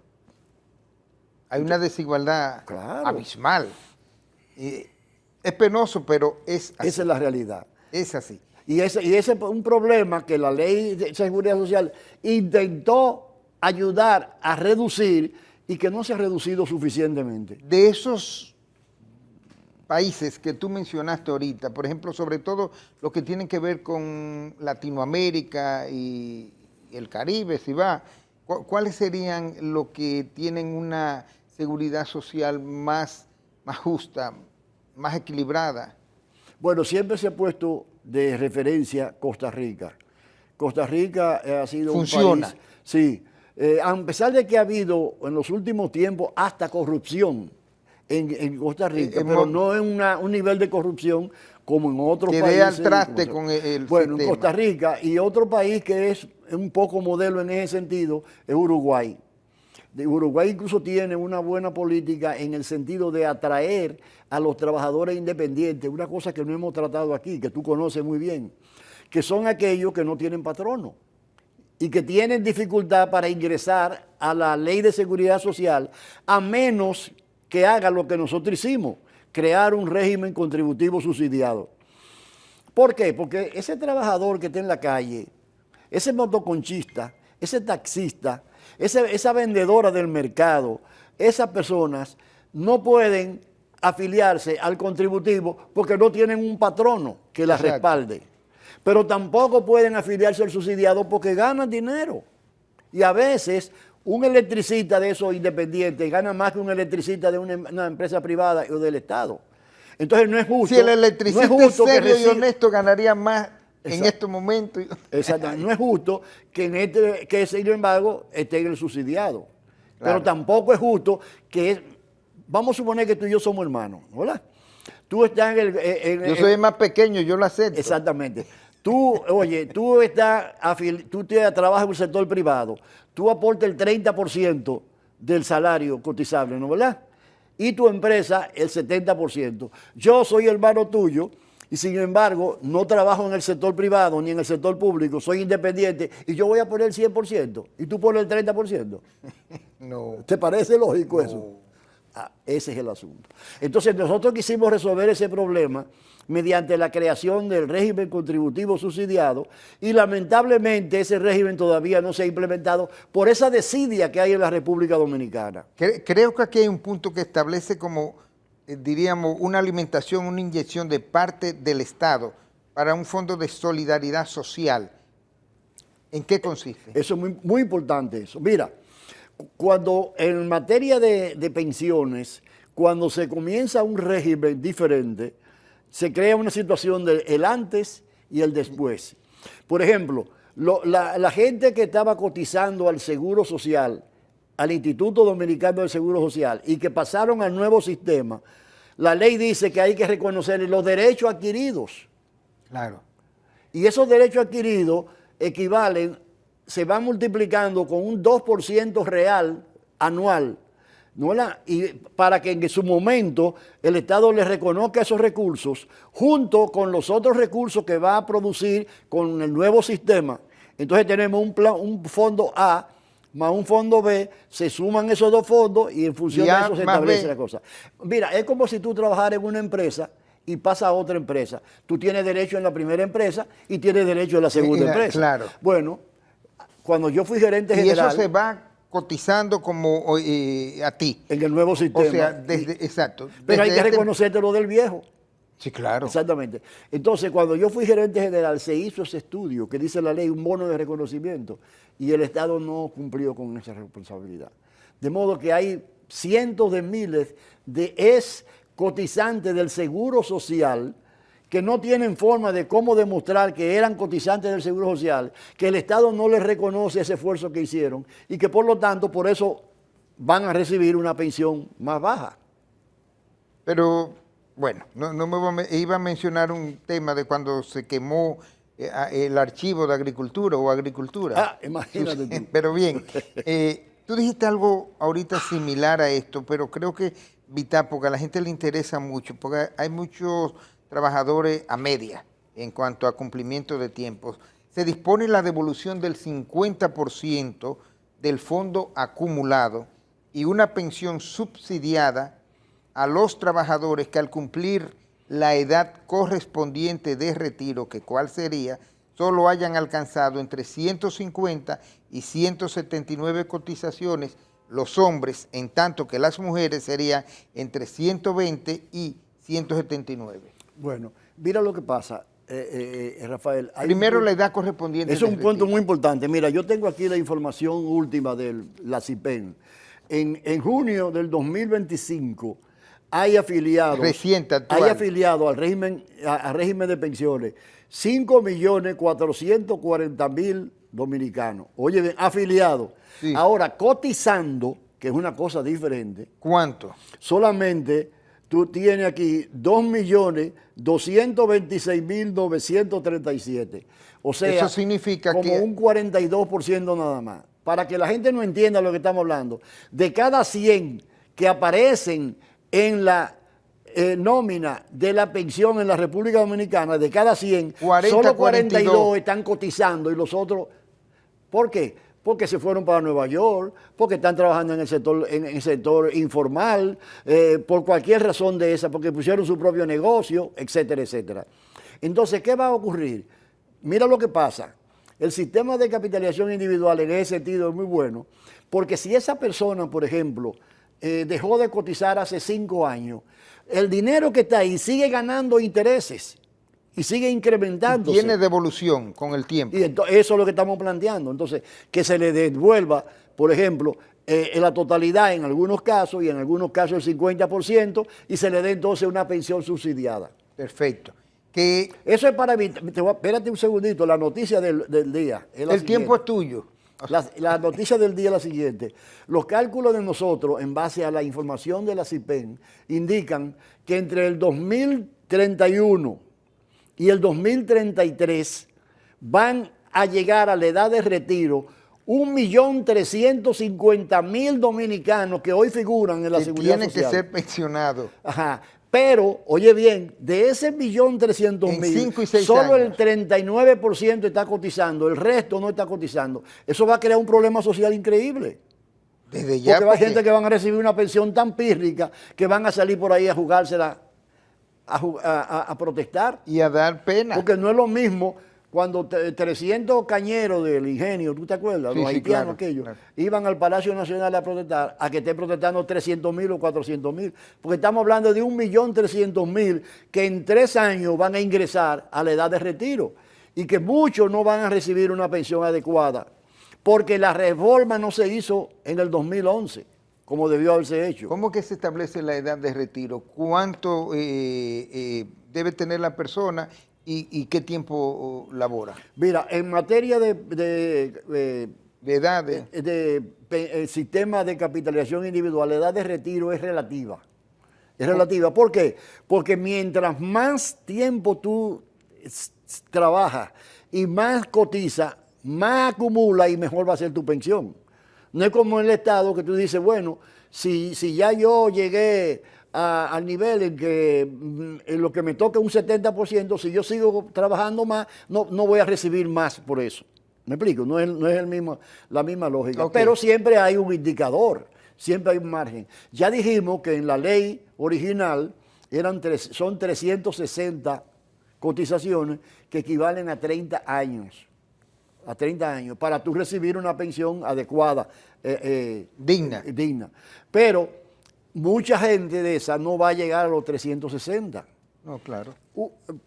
Hay una desigualdad Claro. abismal. Y es penoso, pero es así. Esa es la realidad. Es así. Y ese es un problema que la Ley de Seguridad Social intentó ayudar a reducir y que no se ha reducido suficientemente. De esos países que tú mencionaste ahorita, por ejemplo, sobre todo los que tienen que ver con Latinoamérica y el Caribe, si va, ¿cuáles serían los que tienen una seguridad social más justa, más equilibrada? Bueno, siempre se ha puesto de referencia Costa Rica. Costa Rica ha sido Funciona. un país... Sí, a pesar de que ha habido en los últimos tiempos hasta corrupción en Costa Rica, pero no en un nivel de corrupción como en otros Que países. dé al traste con el Bueno, en sistema. Costa Rica, y otro país que es un poco modelo en ese sentido es Uruguay. Uruguay incluso tiene una buena política en el sentido de atraer a los trabajadores independientes, una cosa que no hemos tratado aquí, que tú conoces muy bien, que son aquellos que no tienen patrono y que tienen dificultad para ingresar a la Ley de Seguridad Social, a menos que haga lo que nosotros hicimos, crear un régimen contributivo subsidiado. ¿Por qué? Porque ese trabajador que está en la calle, ese motoconchista, ese taxista, esa vendedora del mercado, esas personas no pueden afiliarse al contributivo porque no tienen un patrono que las Exacto. respalde. Pero tampoco pueden afiliarse al subsidiado porque ganan dinero. Y a veces un electricista de esos independientes gana más que un electricista de una empresa privada o del Estado. Entonces no es justo. Si el electricista no es justo que serio y reciba- honesto, ganaría más en Exacto. estos momentos. Exactamente. No es justo que sin embargo esté en el subsidiado. Pero Claro. tampoco es justo vamos a suponer que tú y yo somos hermanos, ¿verdad? Tú estás Yo soy el más pequeño, yo lo acepto. Exactamente. Tú trabajas en el sector privado, tú aportas el 30% del salario cotizable, ¿no verdad? Y tu empresa el 70%. Yo soy hermano tuyo y sin embargo no trabajo en el sector privado ni en el sector público, soy independiente y yo voy a poner el 100% y tú pones el 30%. No. ¿Te parece lógico eso? Ese es el asunto. Entonces nosotros quisimos resolver ese problema mediante la creación del régimen contributivo subsidiado y lamentablemente ese régimen todavía no se ha implementado por esa desidia que hay en la República Dominicana. Creo que aquí hay un punto que establece como, diríamos, una alimentación, una inyección de parte del Estado para un fondo de solidaridad social. ¿En qué consiste? Eso es muy, muy importante eso. Mira, cuando en materia de pensiones, cuando se comienza un régimen diferente, se crea una situación del antes y el después. Por ejemplo, la gente que estaba cotizando al Seguro Social, al Instituto Dominicano del Seguro Social, y que pasaron al nuevo sistema, la ley dice que hay que reconocer los derechos adquiridos. Claro. Y esos derechos adquiridos se van multiplicando con un 2% real anual, ¿no? Y para que en su momento el Estado le reconozca esos recursos junto con los otros recursos que va a producir con el nuevo sistema. Entonces tenemos un fondo A más un fondo B, se suman esos dos fondos y en función de Ya, eso se más establece B. la cosa. Mira, es como si tú trabajaras en una empresa y pasas a otra empresa. Tú tienes derecho en la primera empresa y tienes derecho en la segunda empresa. Claro. Bueno, cuando yo fui gerente Y general eso se va cotizando como a ti. en el nuevo O sistema, sea, exacto. pero hay desde que este- reconocerte lo del viejo. Sí, claro. Exactamente. Entonces, cuando yo fui gerente general, se hizo ese estudio que dice la ley, un bono de reconocimiento, y el Estado no cumplió con esa responsabilidad. De modo que hay cientos de miles de cotizantes del Seguro Social que no tienen forma de cómo demostrar que eran cotizantes del Seguro Social, que el Estado no les reconoce ese esfuerzo que hicieron y que por lo tanto, por eso van a recibir una pensión más baja. Pero, bueno, iba a mencionar un tema de cuando se quemó el archivo de agricultura o agricultura. Ah, imagínate tú. Pero bien, tú dijiste algo ahorita similar a esto, pero creo que vital, porque a la gente le interesa mucho, porque hay muchos trabajadores a media en cuanto a cumplimiento de tiempos. Se dispone la devolución del 50% del fondo acumulado y una pensión subsidiada a los trabajadores que al cumplir la edad correspondiente de retiro, que cuál sería, solo hayan alcanzado entre 150 y 179 cotizaciones los hombres, en tanto que las mujeres serían entre 120 y 179. Bueno, mira lo que pasa, Rafael. Primero la edad correspondiente. Eso es de un punto retiro. muy importante. Mira, yo tengo aquí la información última de la CIPEN. En junio del 2025 hay afiliados, Reciente, actual. hay afiliados al régimen de pensiones 5.440.000 dominicanos. Oye, bien, afiliados. Sí. Ahora, cotizando, que es una cosa diferente, ¿Cuánto? solamente tú tienes aquí 2.226.937. O sea, Eso significa como que- un 42% nada más. Para que la gente no entienda lo que estamos hablando, de cada 100 que aparecen en la nómina de la pensión en la República Dominicana, de cada 100, 40, solo 42 42 están cotizando y los otros, ¿por qué? Porque se fueron para Nueva York, porque están trabajando en el sector informal, por cualquier razón de esa, porque pusieron su propio negocio, etcétera, etcétera. Entonces, ¿qué va a ocurrir? Mira lo que pasa. El sistema de capitalización individual en ese sentido es muy bueno, porque si esa persona, por ejemplo, dejó de cotizar hace 5 años, el dinero que está ahí sigue ganando intereses y sigue incrementándose. Tiene devolución con el tiempo. Y eso es lo que estamos planteando. Entonces, que se le devuelva, por ejemplo, en la totalidad en algunos casos y en algunos casos el 50% y se le dé entonces una pensión subsidiada. Perfecto. Que Eso es para evitar, espérate un segundito, la noticia del día. Es la el tiempo siguiente. es tuyo. La noticia del día es la siguiente. Los cálculos de nosotros, en base a la información de la CIPEN, indican que entre el 2031 y el 2033 van a llegar a la edad de retiro 1.350.000 dominicanos que hoy figuran en la Que seguridad tienen que social. ser pensionados. Ajá. Pero, oye bien, de ese 1.300.000, En 5 y 6 solo años. el 39% está cotizando, el resto no está cotizando. Eso va a crear un problema social increíble. Desde ya. Porque hay porque- gente que van a recibir una pensión tan pírrica que van a salir por ahí a jugársela, a protestar. y a dar pena. Porque no es lo mismo cuando 300 cañeros del ingenio, ¿tú te acuerdas? Sí, Los sí, haitianos claro, aquellos, claro. iban al Palacio Nacional a protestar, a que estén protestando 300.000 o 400.000, porque estamos hablando de 1.300.000 que en 3 años van a ingresar a la edad de retiro y que muchos no van a recibir una pensión adecuada, porque la reforma no se hizo en el 2011, como debió haberse hecho. ¿Cómo que se establece la edad de retiro? ¿Cuánto debe tener la persona y qué tiempo labora? Mira, en materia de De edad. sistema de capitalización individual, la edad de retiro es relativa. Es relativa. ¿Por qué? Porque mientras más tiempo tú trabajas y más cotiza, más acumula y mejor va a ser tu pensión. No es como en el Estado que tú dices, bueno, si ya yo llegué al nivel en que en lo que me toca un 70%, si yo sigo trabajando más, no voy a recibir más por eso. ¿Me explico? No es la misma lógica. Ok. Pero siempre hay un indicador, siempre hay un margen. Ya dijimos que en la ley original son 360 cotizaciones que equivalen a 30 años. A 30 años, para tú recibir una pensión adecuada, Digna. Pero mucha gente de esa no va a llegar a los 360. No, claro.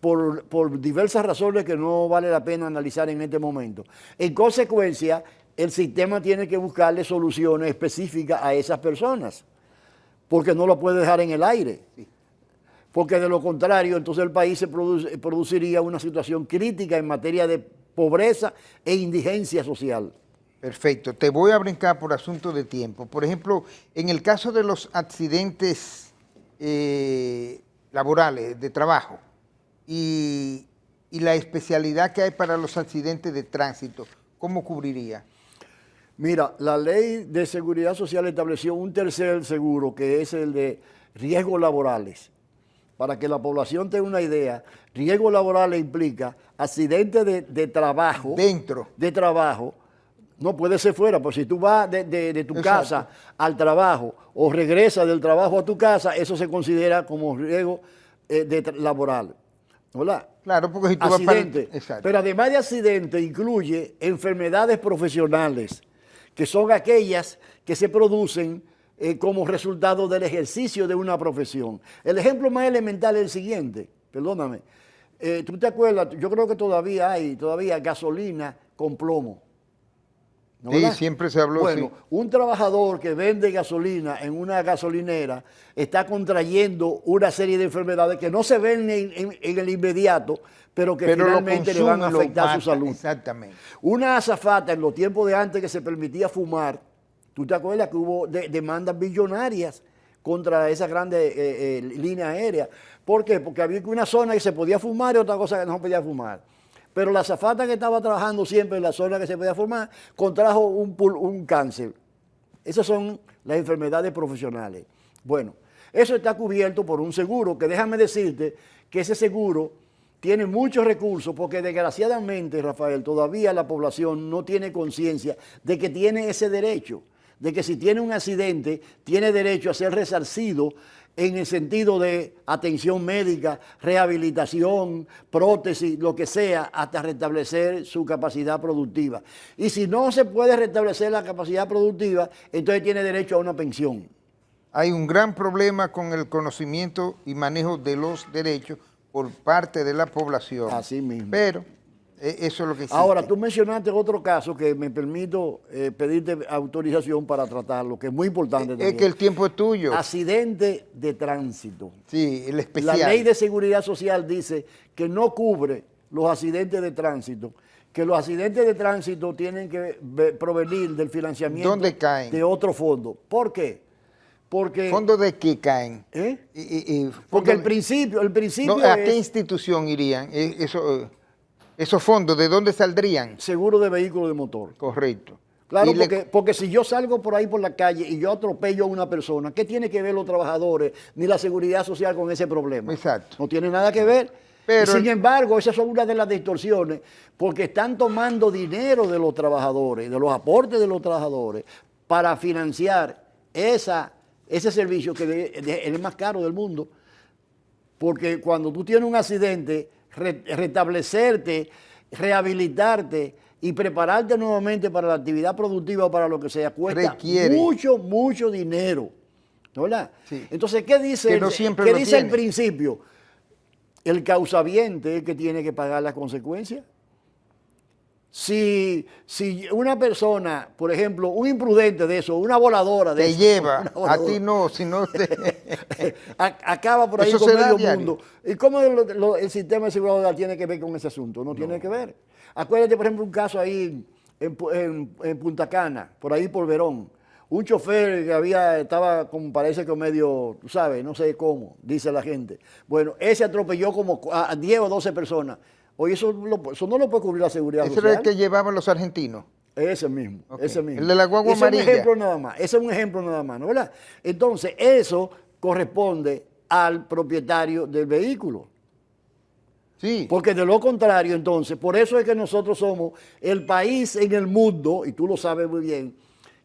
Por diversas razones que no vale la pena analizar en este momento. En consecuencia, el sistema tiene que buscarle soluciones específicas a esas personas, porque no lo puede dejar en el aire. Sí. Porque de lo contrario, entonces el país produciría una situación crítica en materia de pobreza e indigencia social. Perfecto. Te voy a brincar por asunto de tiempo. Por ejemplo, en el caso de los accidentes laborales, de trabajo, y la especialidad que hay para los accidentes de tránsito, ¿cómo cubriría? Mira, la ley de seguridad social estableció un tercer seguro, que es el de riesgos laborales. Para que la población tenga una idea, riesgos laborales implica accidentes de trabajo. Dentro. De trabajo. No puede ser fuera, pues si tú vas de tu Exacto. casa al trabajo o regresas del trabajo a tu casa, eso se considera como riesgo laboral. ¿Verdad? Claro, porque si tú Accidente. vas para... Exacto. Pero además de accidente, incluye enfermedades profesionales, que son aquellas que se producen como resultado del ejercicio de una profesión. El ejemplo más elemental es el siguiente, perdóname. ¿Tú te acuerdas? Yo creo que todavía hay gasolina con plomo. ¿No, Sí, verdad? siempre se habló, Bueno, sí. un trabajador que vende gasolina en una gasolinera está contrayendo una serie de enfermedades que no se ven en el inmediato, pero que Pero lo finalmente le van a consume, lo afectar su mata. salud. Exactamente. Una azafata en los tiempos de antes que se permitía fumar, ¿tú te acuerdas que hubo demandas billonarias contra esas grandes líneas aéreas? ¿Por qué? Porque había una zona que se podía fumar y otra cosa que no se podía fumar. Pero la azafata que estaba trabajando siempre en la zona que se podía fumar, contrajo un cáncer. Esas son las enfermedades profesionales. Bueno, eso está cubierto por un seguro, que déjame decirte que ese seguro tiene muchos recursos, porque desgraciadamente, Rafael, todavía la población no tiene conciencia de que tiene ese derecho, de que si tiene un accidente, tiene derecho a ser resarcido en el sentido de atención médica, rehabilitación, prótesis, lo que sea, hasta restablecer su capacidad productiva. Y si no se puede restablecer la capacidad productiva, entonces tiene derecho a una pensión. Hay un gran problema con el conocimiento y manejo de los derechos por parte de la población. Así mismo. Pero eso es lo que existe. Ahora, tú mencionaste otro caso que me permito pedirte autorización para tratarlo, que es muy importante también. Es que el tiempo es tuyo. Accidente de tránsito. Sí, el especial. La ley de seguridad social dice que no cubre los accidentes de tránsito, que los accidentes de tránsito tienen que provenir del financiamiento ¿Dónde caen? de otro fondo. ¿Por qué? Porque, ¿Fondos de qué caen? porque el fondos- principio No, ¿a qué es institución irían? Esos fondos, ¿de dónde saldrían? seguro de vehículo de motor. Correcto. Claro, Y le- porque si yo salgo por ahí por la calle y yo atropello a una persona, ¿qué tiene que ver los trabajadores ni la seguridad social con ese problema? Exacto. No tiene nada que ver. Pero Y sin embargo, esas son una de las distorsiones, porque están tomando dinero de los trabajadores, de los aportes de los trabajadores, para financiar ese servicio que es el más caro del mundo. Porque cuando tú tienes un accidente, restablecerte, rehabilitarte y prepararte nuevamente para la actividad productiva o para lo que sea, cuesta Requiere. mucho dinero. ¿No, verdad? Sí. Entonces, ¿qué dice, Que no siempre ¿qué lo dice el tiene. principio? El causaviente es el que tiene que pagar las consecuencias. Si una persona, por ejemplo, un imprudente de eso, una voladora de te eso, lleva, una a voladora, ti no, si no te... acaba por ahí Eso con se da medio diario. mundo. ¿Y cómo el sistema de seguridad social tiene que ver con ese asunto? No tiene que ver. Acuérdate, por ejemplo, un caso ahí en Punta Cana, por ahí por Verón. Un chofer que estaba como parece que medio, tú sabes, no sé cómo, dice la gente. Bueno, ese atropelló como a 10 o 12 personas. Oye, eso no lo puede cubrir la seguridad Ese social. era el que llevaban los argentinos. Ese mismo, Ok. ese mismo. El de la guagua Ese amarilla. Es un ejemplo nada más, ese es un ejemplo nada más, ¿no, verdad? Entonces, eso corresponde al propietario del vehículo. Sí. Porque de lo contrario, entonces, por eso es que nosotros somos el país en el mundo, y tú lo sabes muy bien,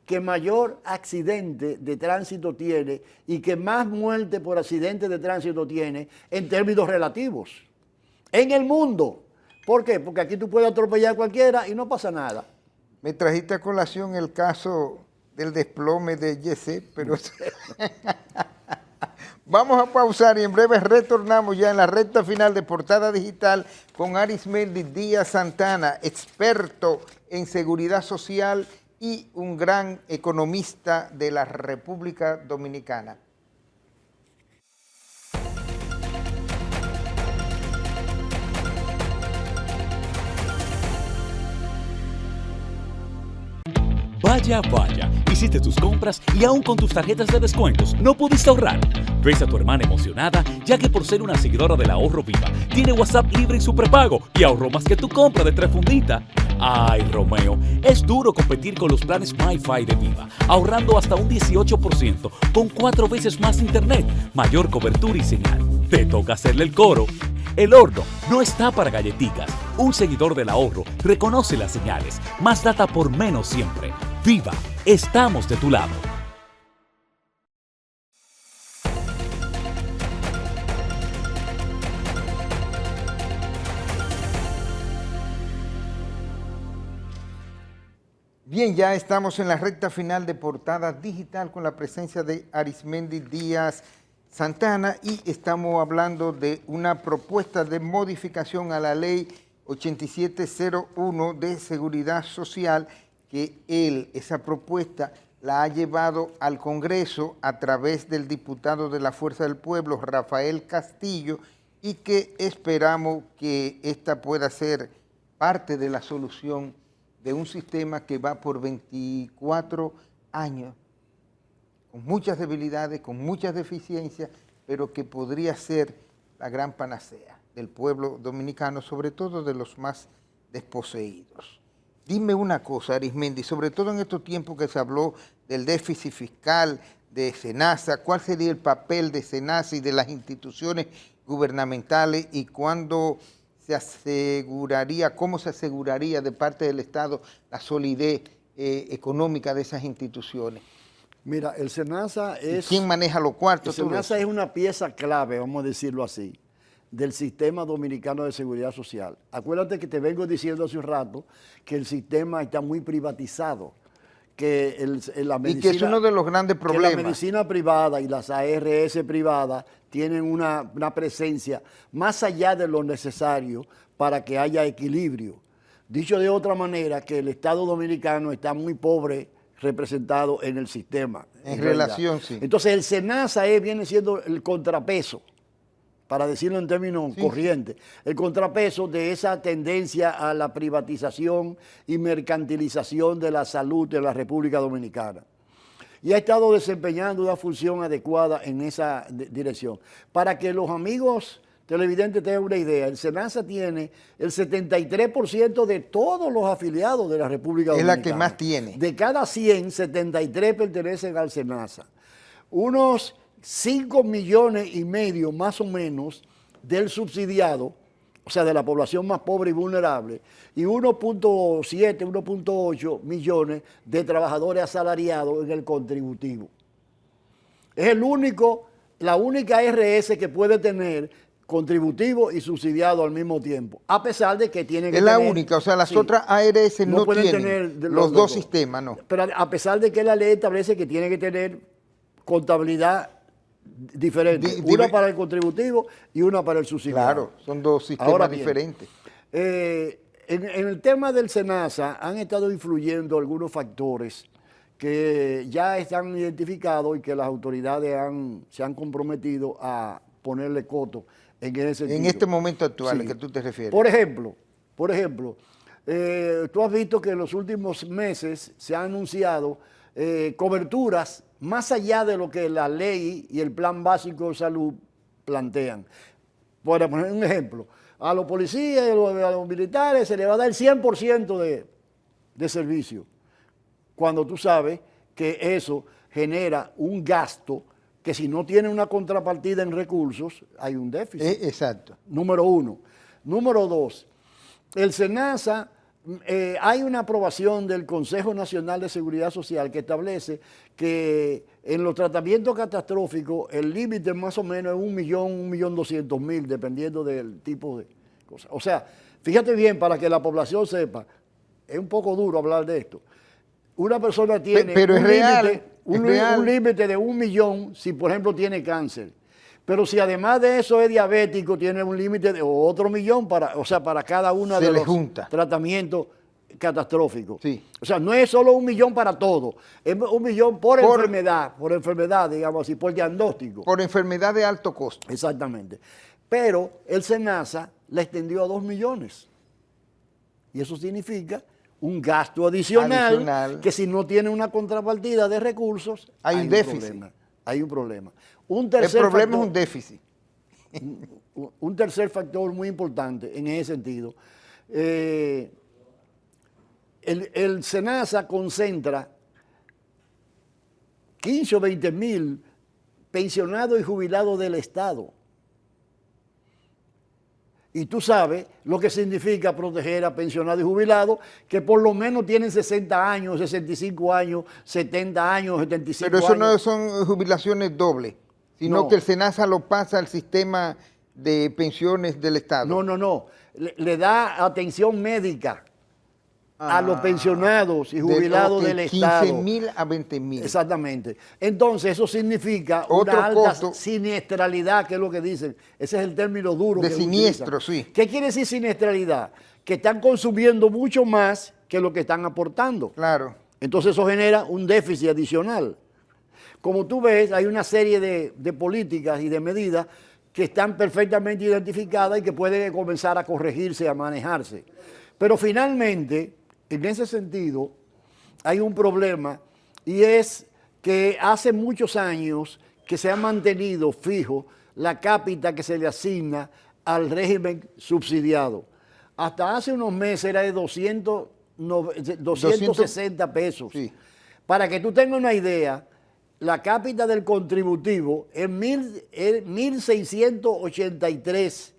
que mayor accidente de tránsito tiene y que más muerte por accidente de tránsito tiene en términos relativos. En el mundo. ¿Por qué? Porque aquí tú puedes atropellar a cualquiera y no pasa nada. Me trajiste a colación el caso del desplome de Yeset, pero vamos a pausar y en breve retornamos ya en la recta final de Portada Digital con Arismendi Díaz Santana, experto en seguridad social y un gran economista de la República Dominicana. Vaya, vaya, hiciste tus compras y aún con tus tarjetas de descuentos no pudiste ahorrar. Ves a tu hermana emocionada ya que por ser una seguidora del Ahorro Viva tiene WhatsApp libre en su prepago y ahorró más que tu compra de 3 funditas. Ay, Romeo, es duro competir con los planes MiFi de Viva, ahorrando hasta un 18% con 4 veces más internet, mayor cobertura y señal. Te toca hacerle el coro. El horno no está para galletitas. Un seguidor del ahorro reconoce las señales. Más data por menos siempre. Viva, estamos de tu lado. Bien, ya estamos en la recta final de Portada Digital con la presencia de Arismendi Díaz Santana y estamos hablando de una propuesta de modificación a la ley 8701 de Seguridad Social que esa propuesta la ha llevado al Congreso a través del diputado de la Fuerza del Pueblo, Rafael Castillo, y que esperamos que esta pueda ser parte de la solución de un sistema que va por 24 años, con muchas debilidades, con muchas deficiencias, pero que podría ser la gran panacea del pueblo dominicano, sobre todo de los más desposeídos. Dime una cosa, Arismendi, sobre todo en estos tiempos que se habló del déficit fiscal de SENASA, ¿cuál sería el papel de SENASA y de las instituciones gubernamentales y cuándo se aseguraría, cómo se aseguraría de parte del Estado la solidez económica de esas instituciones? Mira, el SENASA es... ¿Quién maneja los cuartos? El SENASA es una pieza clave, vamos a decirlo así, del sistema dominicano de seguridad social. Acuérdate que te vengo diciendo hace un rato que el sistema está muy privatizado, que la medicina, y que es uno de los grandes problemas. Que la medicina privada y las ARS privadas tienen una presencia más allá de lo necesario para que haya equilibrio. Dicho de otra manera, que el Estado dominicano está muy pobre representado en el sistema. En relación, sí. Entonces el SENASA viene siendo el contrapeso, para decirlo en términos corrientes, el contrapeso de esa tendencia a la privatización y mercantilización de la salud de la República Dominicana. Y ha estado desempeñando una función adecuada en esa dirección. Para que los amigos televidentes tengan una idea, el SENASA tiene el 73% de todos los afiliados de la República Dominicana. Es la que más tiene. De cada 100, 73 pertenecen al SENASA. Unos 5,5 millones más o menos del subsidiado, o sea, de la población más pobre y vulnerable, y 1.7, 1.8 millones de trabajadores asalariados en el contributivo. Es la única ARS que puede tener contributivo y subsidiado al mismo tiempo, a pesar de que tienen que tener... Es la única, o sea, las otras ARS no pueden tienen tener los dos sistemas, ¿no? Pero a pesar de que la ley establece que tiene que tener contabilidad diferente, una para el contributivo y una para el subsidiado. Claro, son dos sistemas diferentes. En el tema del SENASA han estado influyendo algunos factores que ya están identificados y que las autoridades se han comprometido a ponerle coto en ese sentido. En este momento actual, Sí. ¿a qué tú te refieres? Por ejemplo, tú has visto que en los últimos meses se han anunciado coberturas más allá de lo que la ley y el plan básico de salud plantean. Por poner un ejemplo, a los policías y a los militares se les va a dar el 100% de servicio, cuando tú sabes que eso genera un gasto que si no tiene una contrapartida en recursos, hay un déficit. Exacto. Número uno. Número 2, el SENASA, hay una aprobación del Consejo Nacional de Seguridad Social que establece que en los tratamientos catastróficos el límite más o menos es 1.200.000, dependiendo del tipo de cosas. O sea, fíjate bien para que la población sepa, es un poco duro hablar de esto. Una persona tiene pero un real. límite de 1 millón si, por ejemplo, tiene cáncer. Pero si además de eso es diabético, tiene un límite de otro millón para cada uno de los tratamientos catastróficos. Sí. O sea, no es solo 1 millón para todo, es 1 millón por enfermedad, digamos así, por diagnóstico. Por enfermedad de alto costo. Exactamente. Pero el SENASA la extendió a 2 millones. Y eso significa un gasto adicional que si no tiene una contrapartida de recursos, hay un déficit. Problema. Hay un problema. El problema es un déficit. Un tercer factor muy importante en ese sentido. El SENASA concentra 15 o 20 mil pensionados y jubilados del Estado. Y tú sabes lo que significa proteger a pensionados y jubilados que por lo menos tienen 60 años, 65 años, 70 años, 75 años. Pero eso no son jubilaciones dobles, sino que el SENASA lo pasa al sistema de pensiones del Estado. No. Le da atención médica a los pensionados y jubilados del Estado. 15.000 a 20.000. Exactamente. Entonces, eso significa una alta siniestralidad, que es lo que dicen. Ese es el término duro. De siniestro, sí. ¿Qué quiere decir siniestralidad? Que están consumiendo mucho más que lo que están aportando. Claro. Entonces, eso genera un déficit adicional. Como tú ves, hay una serie de políticas y de medidas que están perfectamente identificadas y que pueden comenzar a corregirse, a manejarse. Pero finalmente, en ese sentido, hay un problema y es que hace muchos años que se ha mantenido fijo la cápita que se le asigna al régimen subsidiado. Hasta hace unos meses era de 260 pesos. Sí. Para que tú tengas una idea, la cápita del contributivo es 1.683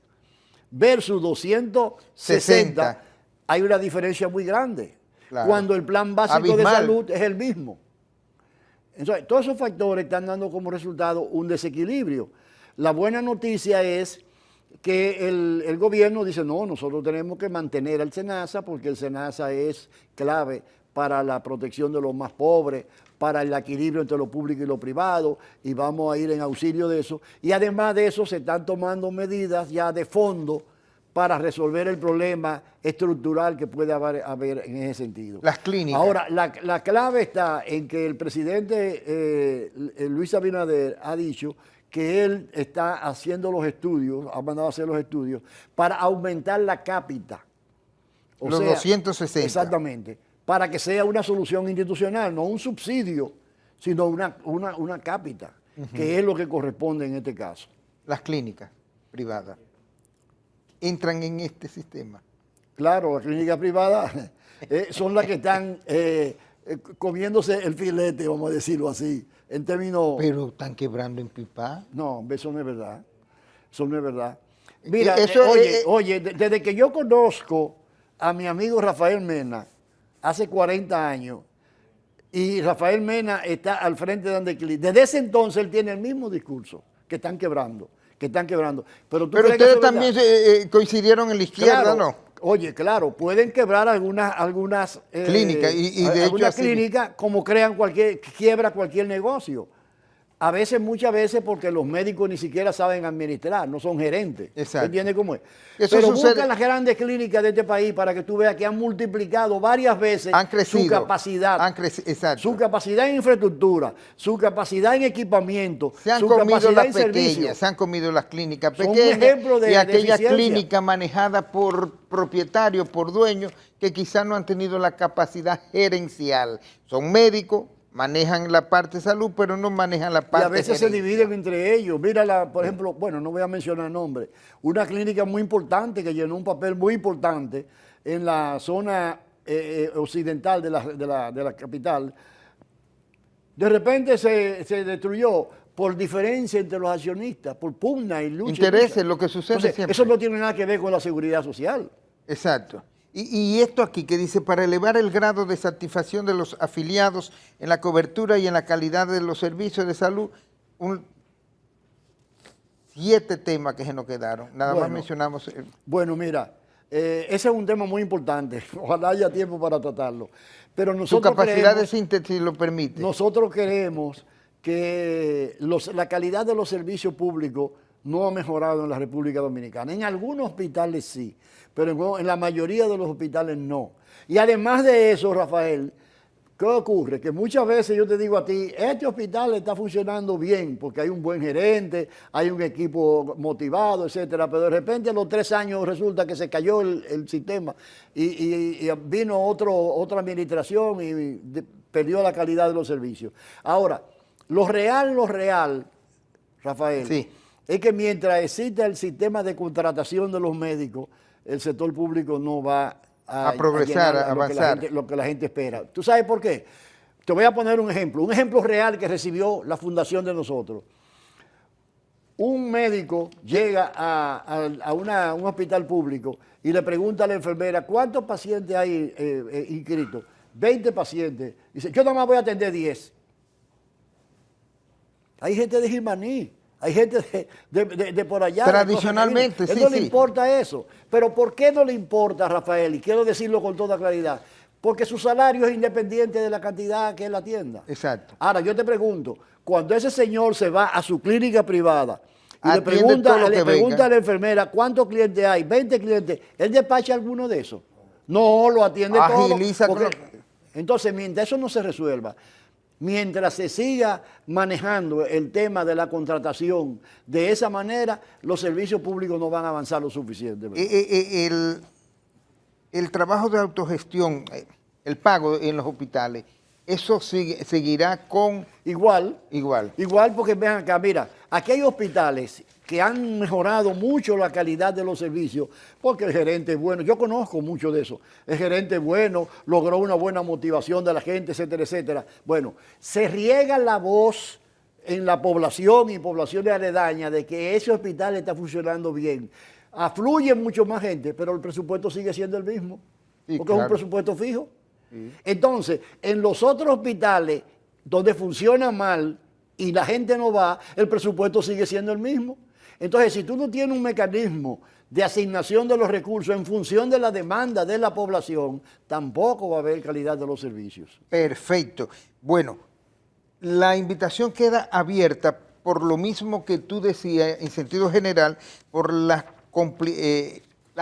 versus 260. Hay una diferencia muy grande, claro, cuando el plan básico de salud es el mismo. Entonces, todos esos factores están dando como resultado un desequilibrio. La buena noticia es que el gobierno dice, no, nosotros tenemos que mantener al SENASA porque el SENASA es clave para la protección de los más pobres, para el equilibrio entre lo público y lo privado, y vamos a ir en auxilio de eso. Y además de eso se están tomando medidas ya de fondo para resolver el problema estructural que puede haber en ese sentido. Las clínicas. Ahora, la clave está en que el presidente Luis Abinader ha dicho que él está haciendo los estudios, ha mandado a hacer los estudios, para aumentar la cápita. Los 260. Exactamente. Para que sea una solución institucional, no un subsidio, sino una cápita, que es lo que corresponde en este caso. Las clínicas privadas entran en este sistema. Claro, las clínicas privadas son las que están comiéndose el filete, vamos a decirlo así, en términos... Pero están quebrando en pipa. No, eso no es verdad. Eso no es verdad. Mira, oye, desde que yo conozco a mi amigo Rafael Mena, hace 40 años, y Rafael Mena está al frente de Andeclí, desde ese entonces él tiene el mismo discurso, que están quebrando. Pero ustedes también coincidieron en la izquierda, claro, ¿no? Oye, claro, pueden quebrar algunas clínicas y de hecho clínicas como quiebra cualquier negocio. Muchas veces porque los médicos ni siquiera saben administrar, no son gerentes. Exacto. ¿Entiendes cómo es? Eso pero sucede. busca las grandes clínicas de este país para que tú veas que han multiplicado varias veces su capacidad. Exacto. Su capacidad en infraestructura, su capacidad en equipamiento, se han su comido capacidad las en pequeñas, servicios. se han comido las clínicas Son pequeñas un ejemplo de y aquellas eficiencia. clínicas manejadas por propietarios, por dueños, que quizás no han tenido la capacidad gerencial. Son médicos, manejan la parte de salud, pero no manejan la parte y a veces gerencial. se dividen entre ellos. Mira, por ejemplo, bueno, no voy a mencionar nombres, una clínica muy importante que llenó un papel muy importante en la zona occidental de la capital, de repente se destruyó por diferencia entre los accionistas, por pugna y lucha. Intereses, lo que sucede Entonces, siempre. eso no tiene nada que ver con la seguridad social. Exacto. Y esto aquí que dice, para elevar el grado de satisfacción de los afiliados en la cobertura y en la calidad de los servicios de salud, 7 temas que se nos quedaron. Nada más mencionamos. Bueno, mira, ese es un tema muy importante. Ojalá haya tiempo para tratarlo. Pero nosotros Su capacidad de síntesis lo permite. Nosotros queremos que la calidad de los servicios públicos no ha mejorado en la República Dominicana. En algunos hospitales sí, pero en la mayoría de los hospitales no. Y además de eso, Rafael, ¿qué ocurre? Que muchas veces yo te digo a ti, este hospital está funcionando bien porque hay un buen gerente, hay un equipo motivado, etcétera, pero de repente a los 3 años resulta que se cayó el sistema y vino otra administración y perdió la calidad de los servicios. Ahora, lo real, Rafael, sí, es que mientras exista el sistema de contratación de los médicos, el sector público no va a progresar, a avanzar. Lo que la gente espera. ¿Tú sabes por qué? Te voy a poner un ejemplo real que recibió la fundación de nosotros. Un médico llega a un hospital público y le pregunta a la enfermera, ¿cuántos pacientes hay inscritos? 20 pacientes. Dice, yo nada más voy a atender 10. Hay gente de Jimaní, hay gente de por allá. Tradicionalmente, sí, él no le importa eso. Pero ¿por qué no le importa, Rafael? Y quiero decirlo con toda claridad. Porque su salario es independiente de la cantidad que él atienda. Exacto. Ahora, yo te pregunto, cuando ese señor se va a su clínica privada y le pregunta a la enfermera, ¿cuántos clientes hay? 20 clientes. ¿Él despacha alguno de esos? No, lo atiende Agiliza todo. Entonces, mientras eso no se resuelva, mientras se siga manejando el tema de la contratación de esa manera, los servicios públicos no van a avanzar lo suficiente. El trabajo de autogestión, el pago en los hospitales, eso seguirá con... Igual porque vean acá, mira, aquí hay hospitales que han mejorado mucho la calidad de los servicios, porque el gerente es bueno, yo conozco mucho de eso, el gerente es bueno, logró una buena motivación de la gente, etcétera, etcétera. Bueno, se riega la voz en la población y poblaciones aledañas de que ese hospital está funcionando bien. Afluye mucho más gente, pero el presupuesto sigue siendo el mismo, sí, porque claro, es un presupuesto fijo. Sí. Entonces, en los otros hospitales donde funciona mal y la gente no va, el presupuesto sigue siendo el mismo. Entonces, si tú no tienes un mecanismo de asignación de los recursos en función de la demanda de la población, tampoco va a haber calidad de los servicios. Perfecto. Bueno, la invitación queda abierta por lo mismo que tú decías, en sentido general, por la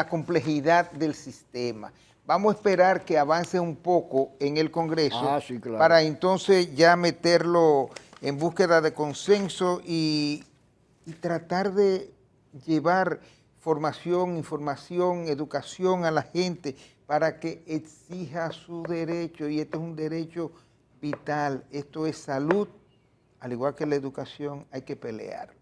complejidad del sistema. Vamos a esperar que avance un poco en el Congreso sí, claro, para entonces ya meterlo en búsqueda de consenso y tratar de llevar formación, información, educación a la gente para que exija su derecho. Y este es un derecho vital, esto es salud, al igual que la educación, hay que pelearlo.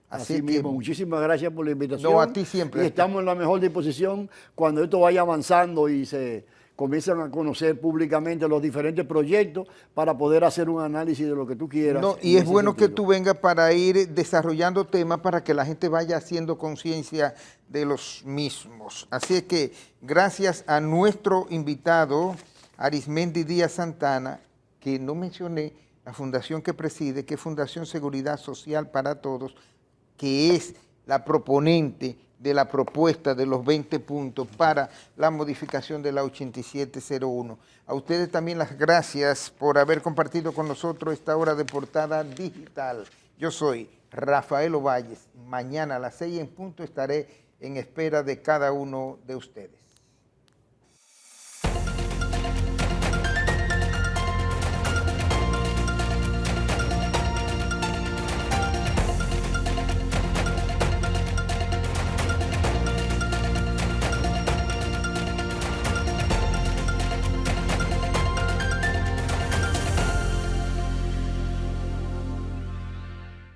Así mismo, muchísimas gracias por la invitación. No, a ti siempre. Y estamos en la mejor disposición cuando esto vaya avanzando y se comienzan a conocer públicamente los diferentes proyectos para poder hacer un análisis de lo que tú quieras. No, y es bueno que tú vengas para ir desarrollando temas para que la gente vaya haciendo conciencia de los mismos. Así es que gracias a nuestro invitado, Arismendi Díaz Santana, que no mencioné, la fundación que preside, que es Fundación Seguridad Social para Todos, que es la proponente de la propuesta de los 20 puntos para la modificación de la 8701. A ustedes también las gracias por haber compartido con nosotros esta hora de Portada Digital. Yo soy Rafael Ovalles. Mañana a las 6 en punto estaré en espera de cada uno de ustedes.